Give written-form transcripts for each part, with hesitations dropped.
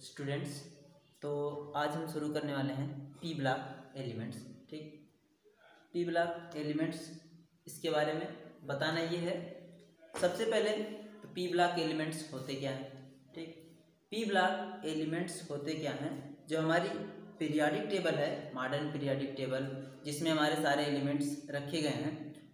Students, तो आज हम शुरू करने वाले हैं पी ब्लॉक एलिमेंट्स। ठीक, पी ब्लॉक एलिमेंट्स इसके बारे में बताना ये है। सबसे पहले तो पी ब्लॉक एलिमेंट्स होते क्या हैं। ठीक, पी ब्लॉक एलिमेंट्स होते क्या हैं, जो हमारी पीरियोडिक टेबल है, मॉडर्न पीरियोडिक टेबल जिसमें हमारे सारे एलिमेंट्स रखे गए हैं,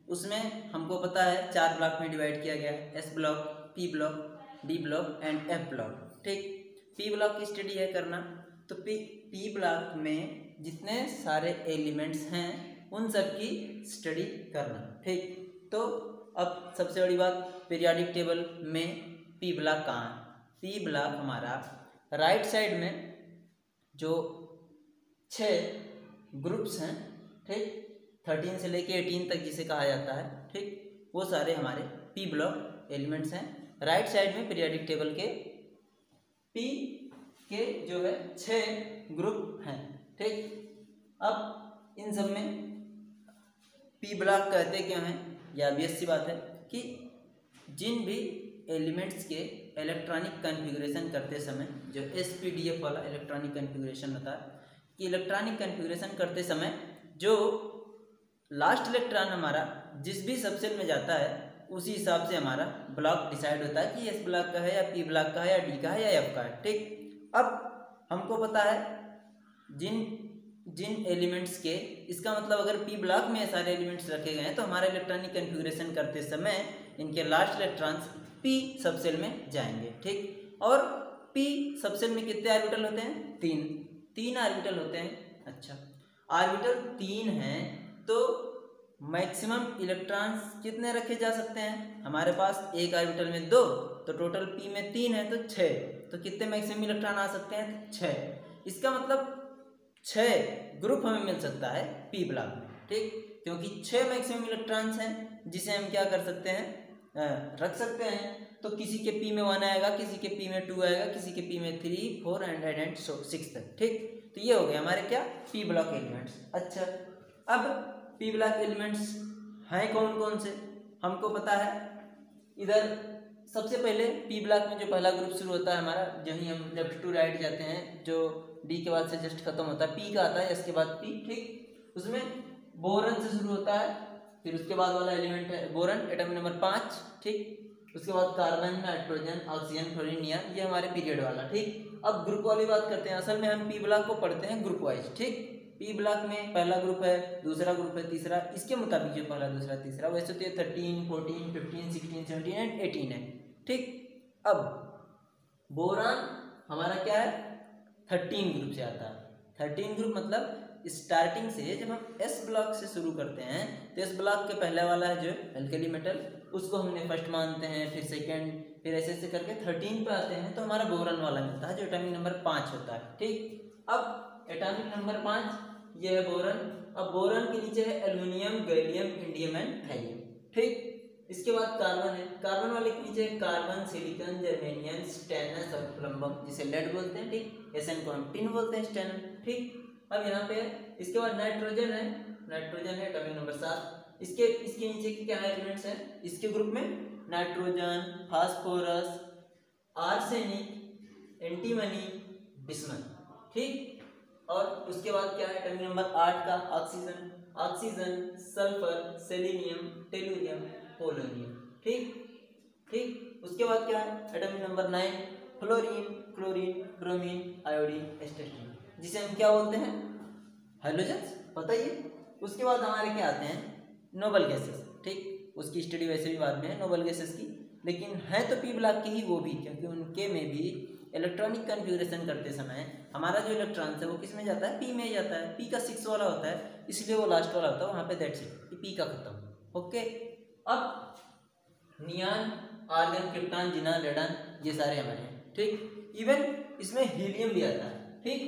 उसमें हमको पता है 4 ब्लॉक में डिवाइड किया गया है, S block, P block, D block and F block. ठीक, पी ब्लॉक की स्टडी है करना, तो पी ब्लॉक में जितने सारे एलिमेंट्स हैं उन सब की स्टडी करना। ठीक, तो अब सबसे बड़ी बात, पीरियोडिक टेबल में पी ब्लॉक कहाँ है। पी ब्लॉक हमारा राइट साइड में जो 6 ग्रुप्स हैं, ठीक, 13 से लेके 18 तक जिसे कहा जाता है, ठीक, वो सारे हमारे पी ब्लॉक एलिमेंट्स हैं। राइट साइड में पीरियोडिक टेबल के पी के जो है 6 ग्रुप हैं। ठीक, अब इन सब में पी ब्लॉक कहते क्यों हैं, यह ऑब्वियस सी बात है कि जिन भी एलिमेंट्स के इलेक्ट्रॉनिक कॉन्फ़िगरेशन करते समय, जो SPDF वाला इलेक्ट्रॉनिक कॉन्फ़िगरेशन होता है, कि इलेक्ट्रॉनिक कॉन्फ़िगरेशन करते समय जो लास्ट इलेक्ट्रॉन हमारा जिस भी सबसेल में जाता है उसी हिसाब से हमारा ब्लॉक डिसाइड होता है कि एस ब्लॉक का है या पी ब्लॉक का है या डी का है या एफ का है। ठीक, अब हमको पता है जिन एलिमेंट्स के, इसका मतलब अगर पी ब्लॉक में सारे एलिमेंट्स रखे गए हैं तो हमारा इलेक्ट्रॉनिक कॉन्फ़िगरेशन करते समय इनके लास्ट इलेक्ट्रॉन्स पी सबसेल में जाएंगे। ठीक, और पी सबसेल में कितने ऑर्बिटल होते हैं, 3 ऑर्बिटल होते हैं। अच्छा, ऑर्बिटल 3 हैं तो मैक्सिमम इलेक्ट्रॉन्स कितने रखे जा सकते हैं, हमारे पास एक ऑर्बिटल में 2, तो टोटल पी में 3 है तो 6, तो कितने मैक्सिमम इलेक्ट्रॉन आ सकते हैं, 6। इसका मतलब 6 ग्रुप हमें मिल सकता है पी ब्लॉक में। ठीक, क्योंकि 6 मैक्सिमम इलेक्ट्रॉन्स हैं जिसे हम क्या कर सकते हैं, रख सकते हैं। तो किसी के पी में 1 आएगा, किसी के पी में 2 आएगा, किसी के पी में 3, 4 एंड 6 तक। ठीक, तो ये हो गए हमारे क्या, पी ब्लॉक एलिमेंट्स। अच्छा, अब पी ब्लॉक एलिमेंट्स हैं कौन कौन से, हमको पता है। इधर सबसे पहले पी ब्लॉक में जो पहला ग्रुप शुरू होता है हमारा, जहीं हम लेफ्ट टू राइट जाते हैं, जो डी के बाद से जस्ट खत्म होता है, पी का आता है, इसके बाद पी। ठीक, उसमें बोरन से शुरू होता है, फिर उसके बाद वाला एलिमेंट है बोरन, एटम नंबर 5। ठीक, उसके बाद carbon, nitrogen, oxygen, fluorine, neon, ये हमारे पीरियड वाला। ठीक, अब ग्रुप वाली बात करते हैं। असल में हम पी ब्लॉक को पढ़ते हैं ग्रुप वाइज। ठीक, पी ब्लॉक में पहला ग्रुप है, दूसरा ग्रुप है, तीसरा, इसके मुताबिक जो पहला, दूसरा, तीसरा, वैसे तो ये 13, 14, 15, 16, 17 एंड 18 है। ठीक, अब बोरान हमारा क्या है, 13 ग्रुप से आता है। 13 ग्रुप मतलब स्टार्टिंग से जब हम एस ब्लॉक से शुरू करते हैं तो एस ब्लॉक के पहले वाला है जो एल्कली मेटल, उसको हमने फर्स्ट मानते हैं, फिर सेकेंड, फिर ऐसे ऐसे करके 13 पे आते हैं तो हमारा बोरन वाला मिलता है जो एटॉमिक नंबर 5 होता है। ठीक, अब एटॉमिक नंबर 5 ये है बोरन। अब बोरन के नीचे है एल्युमिनियम, गैलियम, इंडियम एंड थाइयम। ठीक, इसके बाद कार्बन है, कार्बन वाले के नीचे कार्बन, सिलिकॉन, जर्मेनियम, स्टेनस और प्लम्बम, जिसे लेड बोलते हैं। ठीक, एसएन को हम टिन बोलते हैं, स्टेनन। ठीक, अब यहाँ पे इसके बाद नाइट्रोजन है, नाइट्रोजन है एटॉमिक नंबर 7। इसके नीचे के क्या एलिमेंट्स हैं, इसके ग्रुप में nitrogen, phosphorus, arsenic, antimony, bismuth. ठीक, और उसके बाद क्या है एटॉमिक नंबर 8 का oxygen, oxygen, sulphur, selenium, tellurium, polonium. ठीक, ठीक, उसके बाद क्या है atomic number 9 fluorine, chlorine, bromine, iodine, एस्टेटिन, जिसे हम क्या बोलते हैं, हाइड्रोजन्स, पता ही है। उसके बाद हमारे क्या आते हैं, नोबल गैसेस। ठीक, उसकी स्टडी वैसे भी बाद में है नोबल गैसेस की, लेकिन है तो पी ब्लॉक के ही वो भी, क्योंकि उनके में भी इलेक्ट्रॉनिक कॉन्फ़िगरेशन करते समय हमारा जो इलेक्ट्रॉन है वो किस में जाता है, पी में जाता है। पी का 6 वाला होता है, इसलिए वो लास्ट वाला होता है वहाँ पे, दैट्स इट, पी का खत्म। ओके, अब नियॉन, आर्गन, क्रिप्टॉन, जिनान, रेडॉन, ये सारे हमारे हैं। ठीक, इवन इसमें हीलियम भी आता है। ठीक,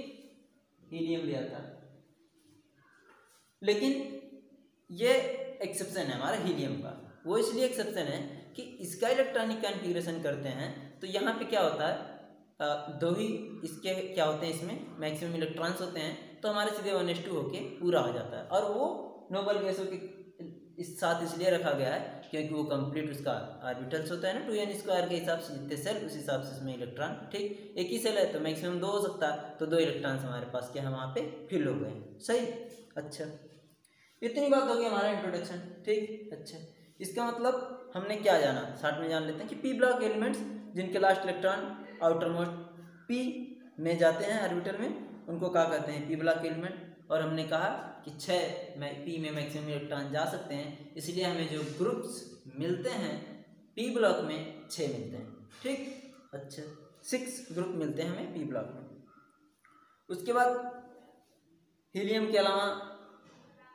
हीलियम भी आता है, लेकिन ये एक्सेप्शन है हमारा हीलियम का। वो इसलिए एक्सेप्शन है कि इसका इलेक्ट्रॉनिक कॉन्फ़िगरेशन करते हैं तो यहाँ पे क्या होता है, 2 ही इसके क्या होते हैं, इसमें मैक्सिमम इलेक्ट्रॉन्स होते हैं, तो हमारे सीधे 1s2 होके पूरा हो जाता है। और वो नोबल गैसों के इस साथ इसलिए रखा गया है क्योंकि वो कंप्लीट उसका ऑर्बिटल्स होता है ना 2n² के हिसाब से, जितने सेल उस हिसाब से उसमें इलेक्ट्रॉन। ठीक, एक ही सेल है तो मैक्सिमम 2 हो सकता है, तो 2 इलेक्ट्रॉन्स हमारे पास क्या है वहाँ पे फिल हो गए। सही, अच्छा, इतनी बात होगी हमारा इंट्रोडक्शन। ठीक, अच्छा, इसका मतलब हमने क्या जाना, शॉर्ट में जान लेते हैं कि पी ब्लॉक एलिमेंट्स जिनके last electron outer most P में जाते हैं ऑर्बिटल में, उनको क्या कहते हैं, पी ब्लॉक एलिमेंट। और हमने कहा कि 6 में पी में मैक्सिमम इलेक्ट्रॉन जा सकते हैं, इसलिए हमें जो ग्रुप्स मिलते हैं पी ब्लॉक में 6 मिलते हैं। ठीक, अच्छा, 6 ग्रुप मिलते हैं हमें पी ब्लॉक में। उसके बाद हीलियम के अलावा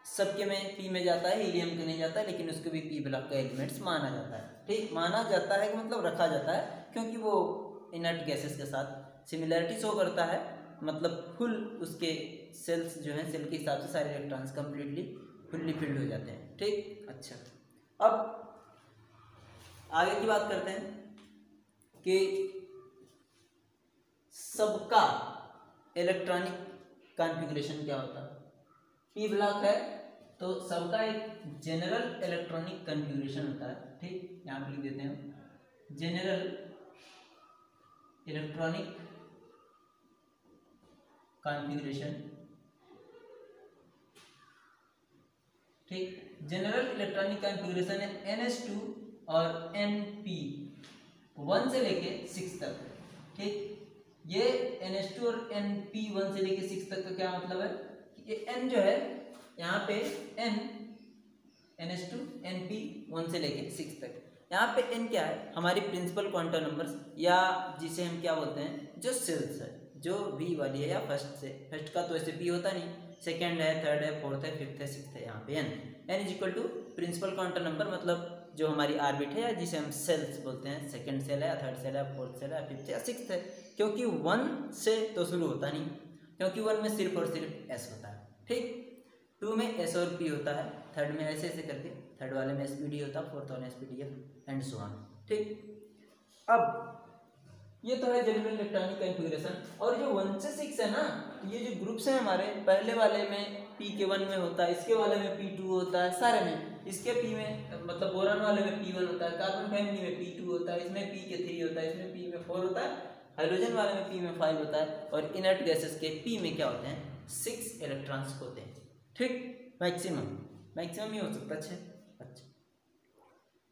सबके में पी में जाता है, हीलियम के नहीं जाता है, लेकिन उसको भी पी ब्लॉक का एलिमेंट्स माना जाता है। ठीक, माना जाता है कि मतलब रखा जाता है, क्योंकि वो इनर्ट गैसेस के साथ सिमिलरिटी शो करता है, मतलब फुल उसके सेल्स जो हैं सेल के हिसाब से सारे इलेक्ट्रॉन्स कंप्लीटली फुल्ली फिल्ड हो जाते हैं। ठीक, अच्छा, अब आगे की बात करते हैं कि सबका इलेक्ट्रॉनिक कॉन्फ़िगरेशन क्या होता है। पी ब्लॉक है तो सबका एक जनरल इलेक्ट्रॉनिक कॉन्फ़िगरेशन होता है। ठीक, यहाँ पर लिख देते हैं जनरल इलेक्ट्रॉनिक कॉन्फ़िगरेशन। ठीक, जनरल इलेक्ट्रॉनिक कॉन्फ़िगरेशन है NH2 और NP 1 से लेके 6 तक। ठीक, ये NH2 और NP 1 से लेके 6 तक का क्या मतलब है कि ये N जो है यहाँ पे N NH2 NP 1 से लेके 6 तक, यहाँ पे N क्या है, हमारी प्रिंसिपल क्वांटम नंबर्स, या जिसे हम क्या बोलते हैं, जो सेल्स है, जो V वाली है, या फर्स्ट का तो ऐसे P होता नहीं, सेकेंड है, थर्ड है, फोर्थ है, फिफ्थ है, सिक्स्थ है, यहाँ पे N is equal to principal quantum number, मतलब जो हमारी ऑर्बिट है, या जिसे हम सेल्स बोलते हैं, सेकेंड सेल है, या थर्ड सेल है, फोर्थ सेल है, फिफ्थ है, या सिक्स्थ है, क्योंकि 1 से तो शुरू होता नहीं, क्योंकि 1 में सिर्फ और सिर्फ S होता है। ठीक, 2 में S और P होता है, थर्ड में ऐसे ऐसे करके, थर्ड वाले में SPD होता है, फोर्थ वाले में SPDF एंड सो ऑन। ठीक, अब ये तो है जनरल इलेक्ट्रॉनिक कॉन्फ़िगरेशन। और जो 1 से 6 है ना, ये जो ग्रुप्स हैं हमारे, पहले वाले में P के 1 में होता है, इसके वाले में P2 होता है, सारे में, इसके P में मतलब बोरान वाले में P1 होता है, कार्बन फैमिली में P2 होता है, इसमें P के 3 होता है, इसमें P में 4 होता है, हाइड्रोजन वाले में P में 5 होता है, और इनर्ट गैसेस के P में क्या होते हैं, 6 इलेक्ट्रॉन्स होते हैं। ठीक, मैक्सिमम ही हो सकता है। अच्छा,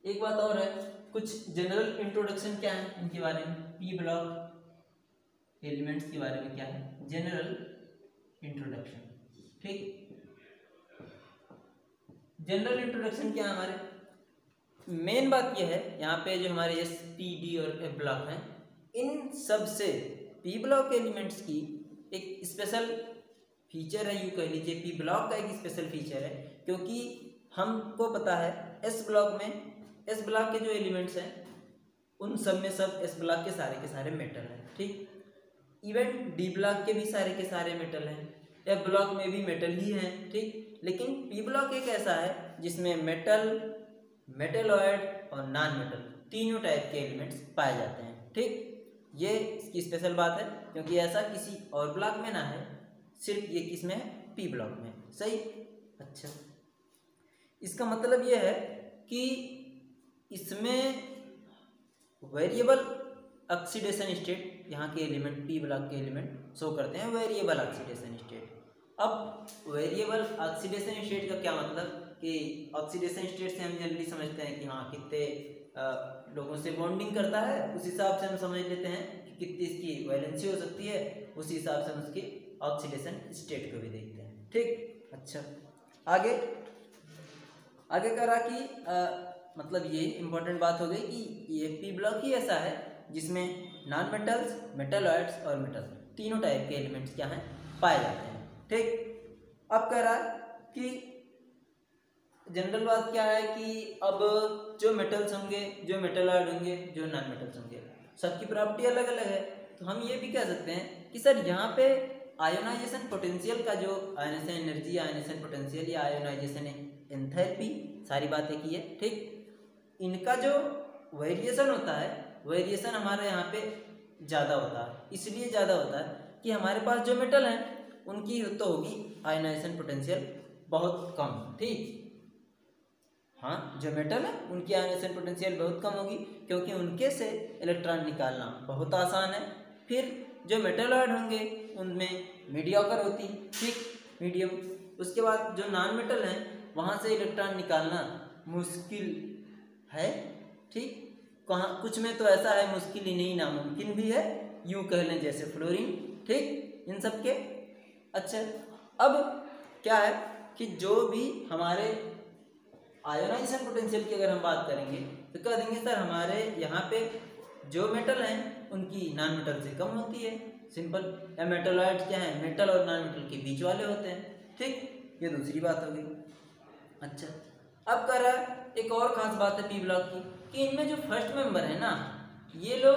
एक बात और है, कुछ जनरल इंट्रोडक्शन क्या है इनके बारे में, पी ब्लॉक एलिमेंट्स के बारे में क्या है, जनरल इंट्रोडक्शन। ठीक, जनरल इंट्रोडक्शन क्या है हमारे, मेन बात यह है, यहाँ पे जो हमारे S P D और F ब्लॉक हैं, इन सब से पी ब्लॉक एलिमेंट्स की एक स्पेशल फीचर है, यूँ कह लीजिए पी ब्लॉक का एक स्पेशल फीचर है, क्योंकि हमको पता है S ब्लॉक में, S ब्लॉक के जो एलिमेंट्स हैं उन सब में सब S ब्लॉक के सारे मेटल हैं। ठीक, इवन D ब्लॉक के भी सारे मेटल हैं, F ब्लॉक में भी मेटल ही हैं। ठीक, लेकिन P ब्लॉक एक ऐसा है जिसमें मेटल, मेटलॉइड और नॉन मेटल तीनों टाइप के एलिमेंट्स पाए जाते हैं। ठीक, ये इसकी स्पेशल बात है, क्योंकि ऐसा किसी और ब्लॉक में ना है, सिर्फ ये किसमें है, P ब्लॉक में। सही, अच्छा, इसका मतलब ये है कि इसमें वेरिएबल ऑक्सीडेशन स्टेट, यहाँ के एलिमेंट पी ब्लॉक के एलिमेंट शो करते हैं वेरिएबल ऑक्सीडेशन स्टेट। अब वेरिएबल ऑक्सीडेशन स्टेट का क्या मतलब कि ऑक्सीडेशन स्टेट से हम जल्दी समझते हैं कि हाँ कितने लोगों से बॉन्डिंग करता है, उस हिसाब से हम समझ लेते हैं कि कितनी इसकी वैलेंसी हो सकती है, उसी हिसाब से हम उसकी ऑक्सीडेशन स्टेट को भी देखते हैं। ठीक, अच्छा, आगे कह रहा कि मतलब ये इंपॉर्टेंट बात हो गई कि ये पी ब्लॉक ही ऐसा है जिसमें नॉन मेटल्स, मेटलॉइड्स और मेटल तीनों टाइप के एलिमेंट्स क्या हैं, पाए जाते हैं। ठीक, अब कह रहा है कि जनरल बात क्या है कि अब जो मेटल्स होंगे, जो मेटलॉइड होंगे, जो नॉन मेटल्स होंगे, सबकी प्रॉपर्टी अलग अलग है। तो हम ये भी कह सकते हैं कि सर यहाँ पे आयोनाइजेशन पोटेंशियल का जो आयोनाइजेशन एनर्जी, आयोनाइजेशन पोटेंशियल या आयोनाइजेशन एंथैल्पी, सारी बातें की है। ठीक, इनका जो वेरिएशन होता है, वेरिएशन हमारे यहाँ पे ज़्यादा होता है, इसलिए ज़्यादा होता है कि हमारे पास जो मेटल हैं उनकी तो होगी आयोनाइजेशन पोटेंशियल बहुत कम। ठीक, हाँ, जो मेटल है उनकी आयनाइजेशन पोटेंशियल बहुत कम होगी, क्योंकि उनके से इलेक्ट्रॉन निकालना बहुत आसान है। फिर जो मेटलॉइड होंगे उनमें मीडियोकर होती, ठीक, मीडियम। उसके बाद जो नॉन मेटल हैं वहाँ से इलेक्ट्रॉन निकालना मुश्किल है, ठीक। कहाँ कुछ में तो ऐसा है मुश्किल ही नहीं, नामुमकिन भी है, यूँ कह लें जैसे फ्लोरीन, ठीक, इन सब के। अच्छा, अब क्या है कि जो भी हमारे आयोनाइजेशन पोटेंशियल की अगर हम बात करेंगे तो कह देंगे सर हमारे यहाँ पे जो मेटल हैं उनकी नॉन मेटल से कम होती है, सिंपल। या मेटलॉइड क्या है, मेटल और नॉन मेटल के बीच वाले होते हैं, ठीक, ये दूसरी बात होगी। अच्छा, अब कह रहा है एक और ख़ास बात है पी ब्लॉक की कि इनमें जो फर्स्ट मेंबर है ना, ये लोग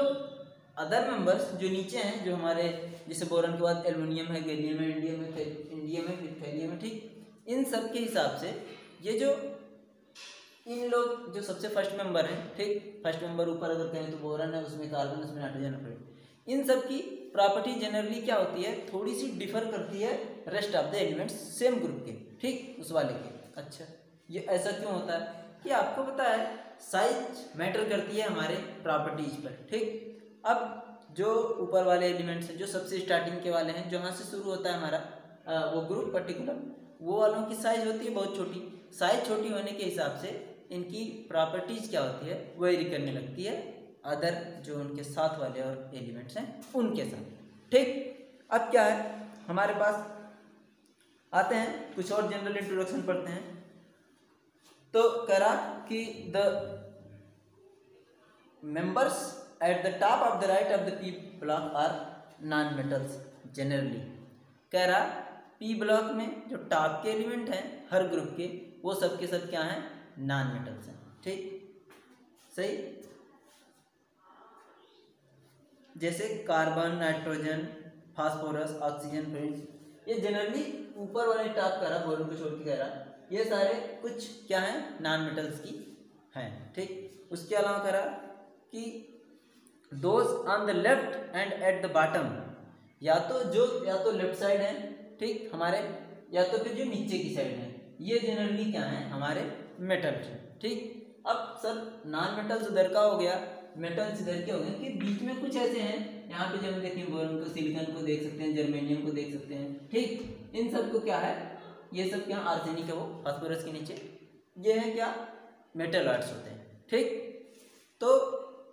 अदर मेंबर्स जो नीचे हैं, जो हमारे जैसे बोरॉन के बाद एल्युमिनियम है, गैलियम है, इंडियम है, फिर थैलियम है, ठीक, इन सब के हिसाब से ये जो इन लोग जो सबसे फर्स्ट मेंबर हैं, ठीक, फर्स्ट मेंबर ऊपर अगर कहें तो बोरॉन है, उसमें कार्बन, उसमें नाइट्रोजन, फ्लोरीन, इन सब की प्रॉपर्टी जनरली क्या होती है, थोड़ी सी डिफर करती है rest of the elements same group के, ठीक, उस वाले के। अच्छा, ये ऐसा क्यों होता है कि आपको पता है साइज मैटर करती है हमारे प्रॉपर्टीज पर, ठीक। अब जो ऊपर वाले एलिमेंट्स हैं, जो सबसे स्टार्टिंग के वाले हैं, जहाँ से शुरू होता है हमारा वो ग्रुप पर्टिकुलर, वो वालों की साइज होती है बहुत छोटी। साइज छोटी होने के हिसाब से इनकी प्रॉपर्टीज क्या होती है, वेरी करने लगती है अदर जो उनके साथ वाले और एलिमेंट्स हैं उनके साथ, ठीक। अब क्या है हमारे पास, आते हैं कुछ और जनरल इंट्रोडक्शन पढ़ते हैं। तो करा कि the members at the top of the right of the P block are non metals generally. कह रहा पी ब्लॉक में जो टॉप के एलिमेंट हैं हर ग्रुप के, वो सब के सब क्या हैं, नॉन मेटल्स हैं, ठीक, सही। जैसे carbon, nitrogen, phosphorus, oxygen, fluorine, ये जनरली ऊपर वाले टॉप कह रहा, बोरोन को छोड़ के कह रहा, ये सारे कुछ क्या हैं, नॉन मेटल्स की हैं, ठीक। उसके अलावा कह रहा कि those on the left and at the bottom, या तो लेफ्ट साइड है, ठीक, हमारे, या तो फिर जो नीचे की साइड है, ये जनरली क्या है, हमारे मेटल्स हैं, ठीक। अब सर नॉन मेटल्स उधर का हो गया, मेटल्स इधर के हो गए, कि बीच में कुछ ऐसे हैं, यहाँ पे जब हम देखें बोरॉन को, सिलिकॉन को देख सकते हैं, जर्मेनियम को देख सकते हैं, ठीक। इन सब को क्या है, ये सब क्या आर्सेनिक है, वो फास्फोरस के नीचे, ये है क्या, मेटलॉइड्स होते हैं, ठीक। तो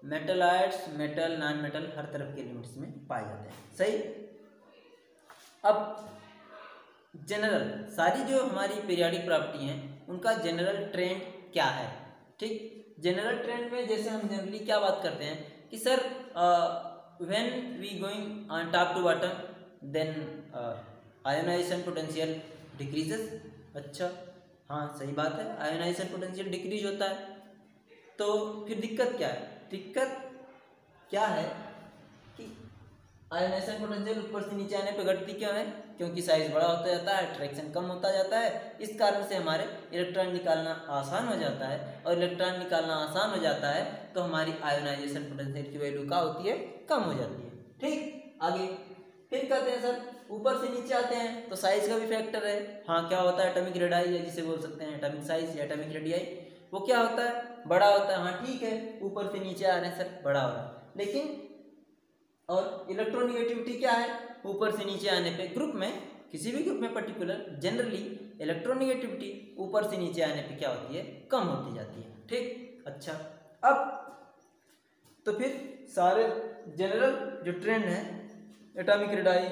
मेटलॉइड्स, मेटल, नॉन मेटल हर तरफ के एलिमेंट्स में पाए जाते हैं, सही। अब जनरल सारी जो हमारी पीरियोडिक प्रॉपर्टी हैं उनका जनरल ट्रेंड क्या है, ठीक। जनरल ट्रेंड में जैसे हम जनरली क्या बात करते हैं कि sir when we going on top to bottom then ionization potential decreases. अच्छा, हाँ सही बात है, आयोनाइजेशन पोटेंशियल डिक्रीज होता है, तो फिर दिक्कत क्या है, दिक्कत क्या है कि आयोनाइजेशन पोटेंशियल ऊपर से नीचे आने पे घटती क्यों है, क्योंकि साइज बड़ा होता जाता है, अट्रैक्शन कम होता जाता है, इस कारण से हमारे इलेक्ट्रॉन निकालना आसान हो जाता है, और इलेक्ट्रॉन निकालना आसान हो जाता है तो हमारी आयोनाइजेशन पोटेंशियल की वैल्यू क्या होती है, कम हो जाती है, ठीक। आगे फिर कहते हैं सर ऊपर से नीचे आते हैं तो साइज का भी फैक्टर है, हाँ क्या होता है, एटॉमिक रेडियाई है जिसे बोल सकते हैं एटॉमिक साइज या एटॉमिक रेडियाई, वो क्या होता है, बड़ा होता है, हाँ ठीक है, ऊपर से नीचे आ रहे हैं सर, बड़ा हो रहा है, लेकिन और इलेक्ट्रोनिगेटिविटी क्या है, ऊपर से नीचे आने पे ग्रुप में, किसी भी ग्रुप में पर्टिकुलर जनरली इलेक्ट्रोनिगेटिविटी ऊपर से नीचे आने पे क्या होती है, कम होती जाती है, ठीक। अच्छा, अब तो फिर सारे जनरल जो ट्रेंड है, atomic radii,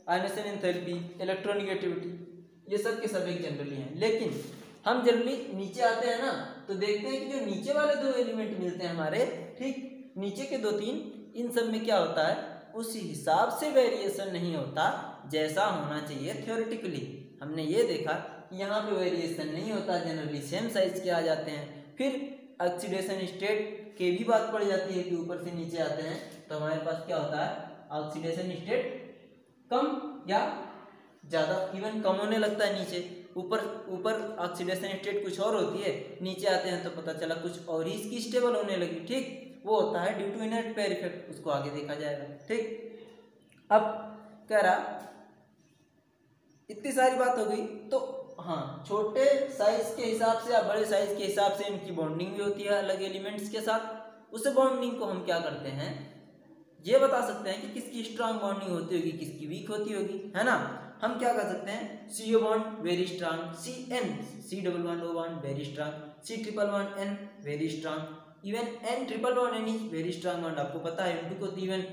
ionization enthalpy, electronegativity, ये सब के सब एक जनरली हैं, लेकिन हम जनरली नीचे आते हैं ना तो देखते हैं कि जो नीचे वाले दो एलिमेंट मिलते हैं हमारे, ठीक, नीचे के 2-3, इन सब में क्या होता है, उसी हिसाब से वेरिएशन नहीं होता जैसा होना चाहिए थ्योरेटिकली। हमने ये देखा कि यहाँ पे वेरिएशन नहीं होता, जनरली सेम साइज के आ जाते हैं। फिर ऑक्सीडेशन स्टेट की भी बात पड़ जाती है कि ऊपर से नीचे आते हैं तो हमारे पास क्या होता है, ऑक्सीडेशन स्टेट कम या ज़्यादा, इवन कम होने लगता है नीचे, ऊपर ऑक्सीडेशन स्टेट कुछ और होती है, नीचे आते हैं तो पता चला कुछ और ही इसकी स्टेबल होने लगी, ठीक, वो होता है due to inert pair effect, उसको आगे देखा जाएगा, ठीक। अब कह रहा इतनी सारी बात हो गई, तो हाँ, छोटे साइज के हिसाब से या बड़े साइज के हिसाब से इनकी बॉन्डिंग भी होती है अलग एलिमेंट्स के साथ। उस बॉन्डिंग को हम क्या करते हैं, ये बता सकते हैं कि किसकी स्ट्रांग बॉन्डिंग होती होगी, किसकी वीक होती होगी, है ना। हम क्या कर सकते हैं, CO bond very strong, C11 bond very strong, C11N very strong, even N11N is very strong bond. आपको पता है इनटू को इवन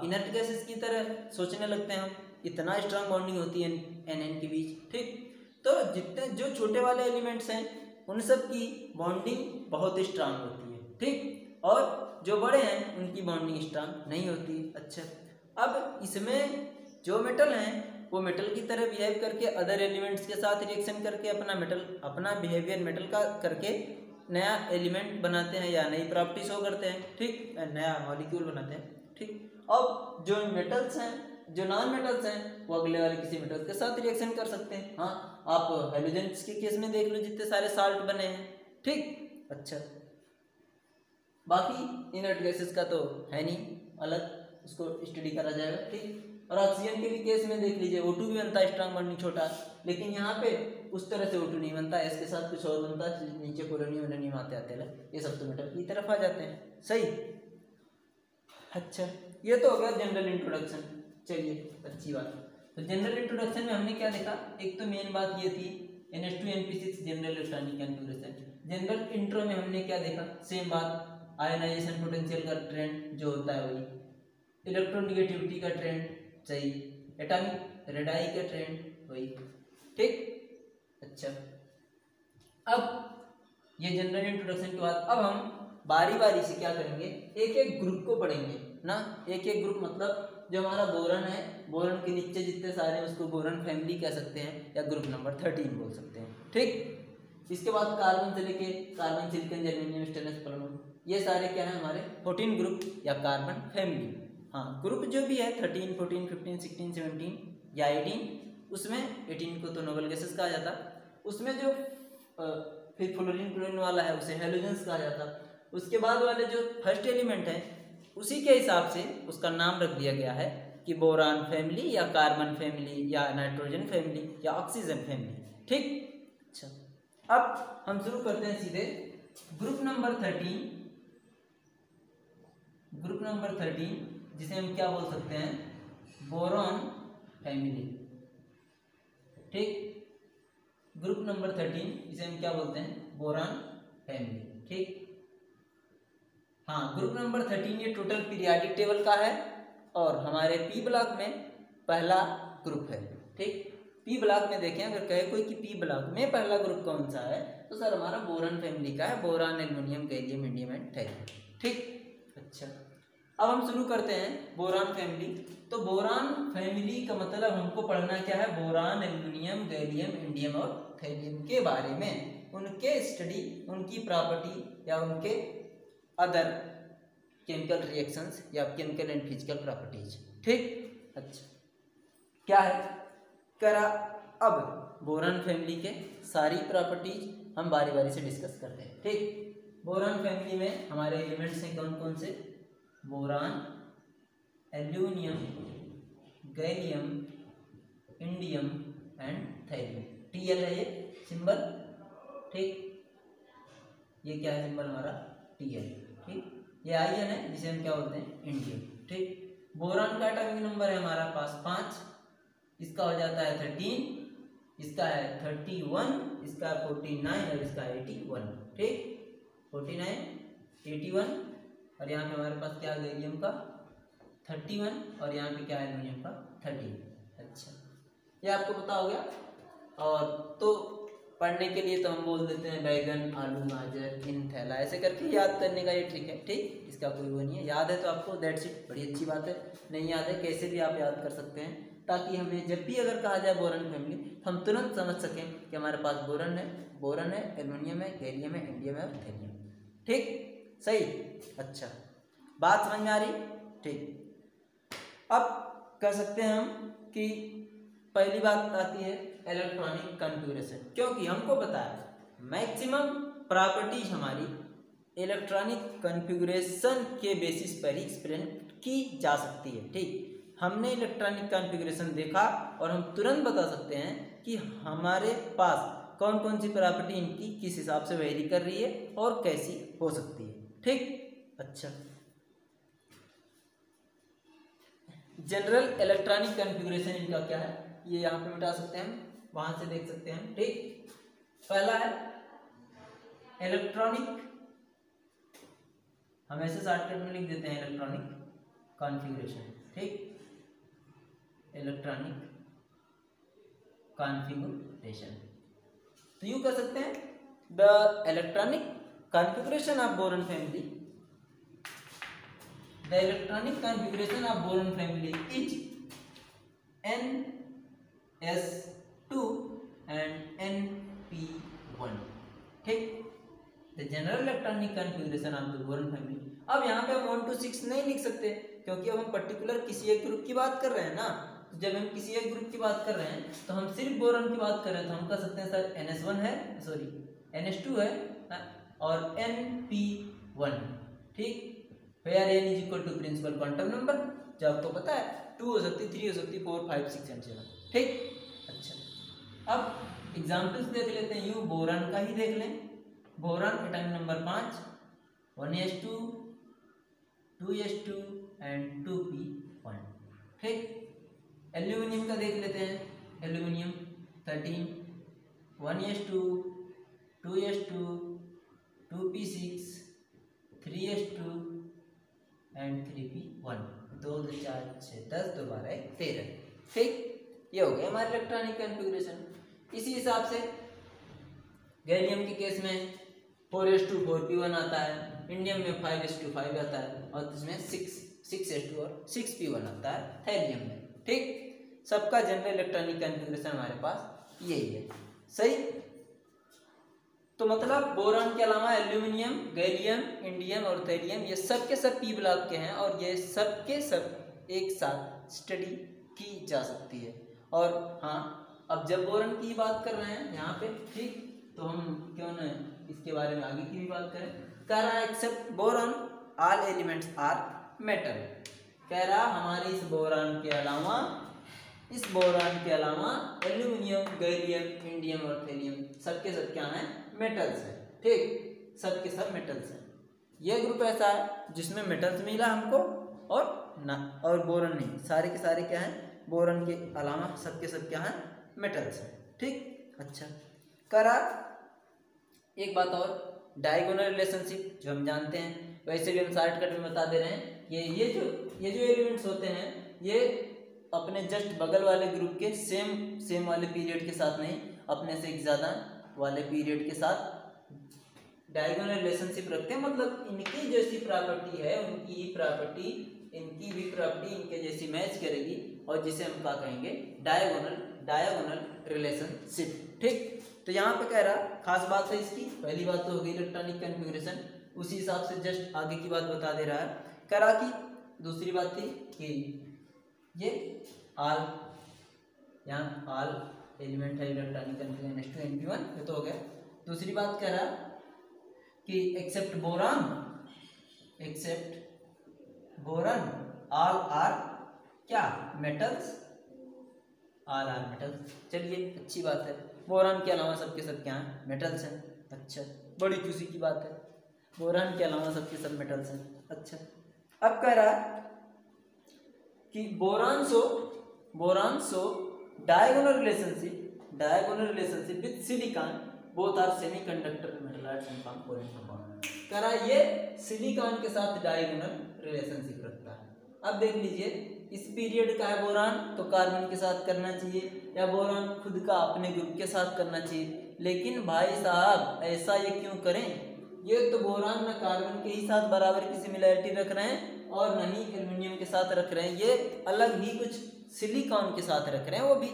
इनर्ट गैसेस की तरह सोचने लगते हैं हम, इतना स्ट्रांग बॉन्डिंग होती है NN के बीच, ठीक। तो जितने जो छोटे वाले एलिमेंट्स हैं उन सब की बॉन्डिंग बहुत स्ट्रांग होती है, ठीक, और जो बड़े हैं उनकी बॉन्डिंग स्ट्रांग नहीं होती। अच्छा, अब इसमें जो मेटल हैं वो मेटल की तरह बिहेव करके अदर एलिमेंट्स के साथ रिएक्शन करके अपना बिहेवियर मेटल का करके नया एलिमेंट बनाते हैं या नई प्रॉपर्टी शो करते हैं, ठीक, नया मॉलिक्यूल बनाते हैं, ठीक। अब जो मेटल्स हैं, जो नॉन मेटल्स हैं, वो अगले वाले किसी मेटल के साथ रिएक्शन कर सकते हैं। हाँ, आप हेलोजेंस के केस में देख लो, जितने सारे साल्ट बने हैं, ठीक। अच्छा, बाकी इनर्ट गैसेस का तो है नहीं, अलग उसको स्टडी करा जाएगा, ठीक। और ऑक्सीजन के भी केस में देख लीजिए, O2 भी बनता है स्ट्रांग बॉन्डिंग छोटा, लेकिन यहाँ पे उस तरह से O2 नहीं बनता, इसके साथ कुछ और बनता है, नीचे पोलोनियम आते आते ये सब तो मेटल की तरफ आ जाते हैं, सही। अच्छा, ये तो हो गया जनरल इंट्रोडक्शन। चलिए, अच्छी बात। तो जनरल इंट्रोडक्शन में हमने क्या देखा, एक तो मेन बात ये थी NH2NP6 general electronic configuration. General intro में हमने क्या देखा, सेम बात, आयनाइजेशन पोटेंशियल का ट्रेंड जो होता है वही, इलेक्ट्रोनेगेटिविटी का ट्रेंड सही, एटॉमिक रेडाई का ट्रेंड वही, ठीक। अच्छा, अब ये जनरल इंट्रोडक्शन के बाद अब हम बारी बारी से क्या करेंगे, एक एक ग्रुप को पढ़ेंगे ना। एक एक ग्रुप मतलब जो हमारा बोरन है, बोरन के नीचे जितने सारे हैं उसको बोरन फैमिली कह सकते हैं या ग्रुप नंबर 13 बोल सकते हैं, ठीक। इसके बाद कार्बन से लेके carbon, silicon, germanium, stainless, polonium, ये सारे क्या है हमारे 14 ग्रुप या कार्बन फैमिली। हाँ, ग्रुप जो भी है 13, 14, 15, 16, 17 या 18, उसमें 18 को तो नोबल गैसेस कहा जाता, उसमें जो फिर फ्लोरीन क्लोरीन वाला है उसे हेलोजेंस कहा जाता। उसके बाद वाले जो फर्स्ट एलिमेंट है उसी के हिसाब से उसका नाम रख दिया गया है कि बोरान फैमिली या कार्बन फैमिली या नाइट्रोजन फैमिली या ऑक्सीजन फैमिली, ठीक। अच्छा, अब हम शुरू करते हैं सीधे ग्रुप नंबर 13। ग्रुप नंबर 13 जिसे हम क्या बोल सकते हैं, बोरॉन फैमिली, ठीक। ग्रुप नंबर 13 जिसे हम क्या बोलते हैं, बोरॉन फैमिली, ठीक। हाँ, ग्रुप नंबर 13 ये टोटल पीरियाडिक टेबल का है और हमारे पी ब्लॉक में पहला ग्रुप है, ठीक। पी ब्लॉक में देखें, अगर कहे कोई कि पी ब्लॉक में पहला ग्रुप कौन सा है, तो सर हमारा बोरॉन फैमिली का है, boron, aluminium, gallium, indium and thallium, ठीक। अच्छा, अब हम शुरू करते हैं बोरान फैमिली। तो बोरान फैमिली का मतलब हमको पढ़ना क्या है, बोरान, एल्युमिनियम, गैलियम, इंडियम और थैलियम के बारे में, उनके स्टडी, उनकी प्रॉपर्टी या उनके अदर केमिकल रिएक्शंस या केमिकल एंड फिजिकल प्रॉपर्टीज, ठीक। अच्छा, क्या है करा, अब बोरान फैमिली के सारी प्रॉपर्टीज हम बारी बारी से डिस्कस करते हैं, ठीक। बोरान फैमिली में हमारे एलिमेंट्स हैं कौन कौन से, boron, aluminium, gallium, indium and thallium, Tl है ये सिंबल, ठीक। ये क्या है सिंबल हमारा, Tl, ठीक। ये आयन है जिसे हम क्या बोलते हैं, इंडियम, ठीक। बोरान का एटॉमिक नंबर है हमारा पास 5, इसका हो जाता है 13, इसका है 31, इसका 49 और इसका 81, ठीक। 49, 81 और यहाँ पे हमारे पास क्या है गैलियम का 31 और यहाँ पे क्या है एल्युमिनियम का 30। अच्छा, ये आपको पता हो गया। और तो पढ़ने के लिए तो हम बोल देते हैं बैगन, आलू, गाजर, इन थैला, ऐसे करके याद करने का ये ट्रिक है, ठीक। इसका कोई वो नहीं है, याद है तो आपको दैट्स इट, बड़ी अच्छी बात है। नहीं याद है कैसे भी आप याद कर सकते हैं, ताकि हमें जब भी अगर कहा जाए बोरन फैमिली तो हम तुरंत समझ सकें कि हमारे पास बोरन है, एल्युमिनियम है, गैलियम है, इंडियम है और थैलियम, ठीक, सही। अच्छा, बात समझ में आ रही, ठीक। अब कह सकते हैं हम कि पहली बात आती है इलेक्ट्रॉनिक कॉन्फ़िगरेशन, क्योंकि हमको पता है मैक्सिमम प्रॉपर्टीज हमारी इलेक्ट्रॉनिक कॉन्फ़िगरेशन के बेसिस पर ही एक्सप्लेन की जा सकती है, ठीक। हमने इलेक्ट्रॉनिक कॉन्फ़िगरेशन देखा और हम तुरंत बता सकते हैं कि हमारे पास कौन कौन सी प्रॉपर्टी इनकी किस हिसाब से वेरी कर रही है और कैसी हो सकती है। ठीक, अच्छा, जनरल इलेक्ट्रॉनिक कॉन्फ़िगरेशन इनका क्या है, ये यहाँ पे मिटा सकते हैं, वहां से देख सकते हैं। ठीक, पहला है इलेक्ट्रॉनिक, हम ऐसे शॉर्टकट में लिख देते हैं इलेक्ट्रॉनिक कॉन्फ़िगरेशन। ठीक, इलेक्ट्रॉनिक कॉन्फ़िगरेशन, तो यूं कर सकते हैं the electronic configuration of boron family, the electronic configuration of boron family is NS2 and NP1। ठीक, the general electronic configuration of the boron family. अब यहाँ पे हम 1 to 6 नहीं लिख सकते क्योंकि अब हम पर्टिकुलर किसी एक ग्रुप की बात कर रहे हैं ना। तो जब हम किसी एक ग्रुप की बात कर रहे हैं तो हम सिर्फ बोरॉन की बात कर रहे हैं, तो हम कह सकते हैं सर NS1 है, सॉरी NS2 है और NP1। ठीक, where n is equal to principal quantum number, जो आपको पता है 2 हो सकती है, 3 हो सकती है, 4, 5, 6 एंड 7। ठीक, अच्छा, अब एग्जाम्पल्स देख लेते हैं। यूं बोरॉन का ही देख लें, boron atomic number 5, 1s2, 2s2 and 2p1। ठीक, एल्यूमिनियम का देख लेते हैं, aluminium 13, 1s2, 2s2, 2p6, 3s2 and 3p1। 2, 2, 4, 6, 10, 2, 12, 13। ठीक, ये हो गया हमारे इलेक्ट्रॉनिक कॉन्फ़िगरेशन। इसी हिसाब से गैलियम के केस में 4s2 4p1 आता है, इंडियम में 5s2 5 आता है और इसमें 6s2 और 6p1 आता है थैलियम में। ठीक, सबका जनरल इलेक्ट्रॉनिक कॉन्फ़िगरेशन हमारे पास यही है। सही, तो मतलब बोरॉन के अलावा एल्यूमिनियम, गैलियम, इंडियम और थैलियम ये सब के सब पी ब्लॉक के हैं और ये सब के सब एक साथ स्टडी की जा सकती है। और हाँ, अब जब बोरॉन की बात कर रहे हैं यहाँ पे, ठीक, तो हम क्यों न इसके बारे में आगे की भी बात करें। कह रहा है except boron all elements are metal. कह रहा हमारे इस बोरॉन के अलावा एल्यूमिनियम, गैलियम, इंडियम और थैलियम सबके सब क्या हैं, मेटल्स हैं। ठीक, सबके सब मेटल्स हैं। यह ग्रुप ऐसा है जिसमें मेटल्स मिला हमको और बोरॉन नहीं, सारे के सारे क्या हैं, बोरॉन के अलावा सबके सब क्या हैं, मेटल्स हैं। ठीक, अच्छा, करा एक बात और, डायगोनल रिलेशनशिप जो हम जानते हैं, वैसे भी हम शॉर्टकट में बता दे रहे हैं। ये जो एलिमेंट्स होते हैं ये अपने जस्ट बगल वाले ग्रुप के सेम वाले पीरियड के साथ नहीं, अपने से एक ज़्यादा वाले पीरियड के साथ डायगोनल रिलेशनशिप रखते हैं। मतलब इनकी जैसी प्रॉपर्टी है उनकी ही प्रॉपर्टी, इनकी भी प्रॉपर्टी इनके जैसी मैच करेगी और जिसे हम क्या कहेंगे, डायगोनल रिलेशनशिप। ठीक, तो यहाँ पे कह रहा खास बात है इसकी, पहली बात तो हो गई इलेक्ट्रॉनिक कॉन्फ़िगरेशन, उसी हिसाब से जस्ट आगे की बात बता दे रहा है। कह रहा कि दूसरी बात थी कि ये आल, यहाँ आल एलिमेंट है इलेक्ट्रॉनिक कॉन्फ़िगरेशन NS2 NP1, ये तो हो गया। दूसरी बात कह रहा कि एक्सेप्ट बोरॉन ऑल आर क्या, मेटल्स, ऑल आर मेटल्स। चलिए, अच्छी बात है, बोरॉन के अलावा सबके सब क्या हैं, मेटल्स हैं। अच्छा, बड़ी खुशी की बात है, बोरॉन के अलावा सबके सब मेटल्स हैं। अच्छा, अब कह रहा कि boron so diagonal relationship with silicon, both are semiconductor metals and component. कह रहा ये सिलिकॉन के साथ डायगोनल रिलेशनशिप रखता है। अब देख लीजिए, इस पीरियड का है बोरॉन तो कार्बन के साथ करना चाहिए या बोरॉन खुद का अपने ग्रुप के साथ करना चाहिए, लेकिन भाई साहब ऐसा ये क्यों करें, ये तो बोरॉन में कार्बन के ही साथ बराबर की सिमिलैरिटी रख रहे हैं और नहीं एल्यूमिनियम के साथ रख रहे हैं, ये अलग ही कुछ सिलिकॉन के साथ रख रहे हैं, वो भी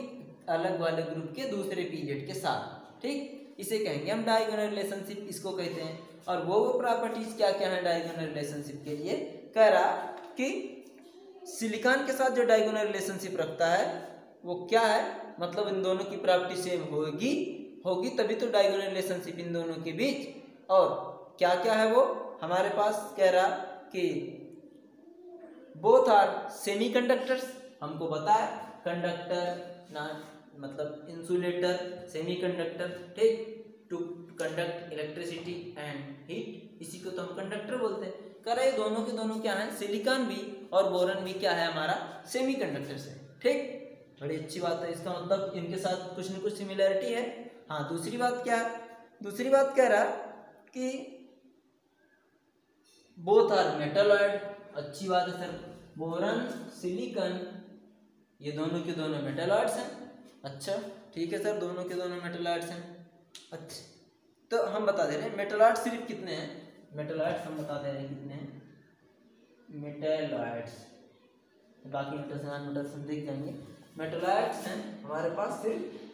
अलग वाले ग्रुप के दूसरे पीरियड के साथ। ठीक, इसे कहेंगे हम डायगोनल रिलेशनशिप, इसको कहते हैं। और वो प्रॉपर्टीज क्या क्या है डायगोनल रिलेशनशिप के लिए, कह रहा कि सिलिकॉन के साथ जो डायगोनल रिलेशनशिप रखता है वो क्या है, मतलब इन दोनों की प्रॉपर्टी सेम होगी तभी तो डायगोनल रिलेशनशिप इन दोनों के बीच। और क्या क्या है वो हमारे पास, कह रहा कि बोथ आर सेमीकंडक्टर्स, हमको बताया कंडक्टर ना मतलब इंसुलेटर, सेमीकंडक्टर, ठीक, to conduct electricity and heat, इसी को तो हम कंडक्टर बोलते हैं। कह रहे दोनों के दोनों क्या है, सिलिकॉन भी और बोरन भी क्या है हमारा, सेमीकंडक्टर से, ठीक, बड़ी अच्छी बात है। इसका मतलब इनके साथ कुछ न कुछ सिमिलैरिटी है। हाँ, दूसरी बात क्या है, दूसरी बात कह रहा कि बोथ आर मेटलॉइड, अच्छी बात है सर, बोरन सिलिकॉन ये दोनों के दोनों मेटलॉइड्स हैं। अच्छा ठीक है सर, दोनों के दोनों मेटलॉइड्स हैं। अच्छा तो हम बता दे रहे हैं मेटलॉइड्स सिर्फ कितने हैं, मेटलॉइड्स हम बता दे रहे हैं कितने हैं मेटलॉइड्स, बाकी नोटेशन देख जाएंगे। मेटलॉइड्स हैं हमारे पास सिर्फ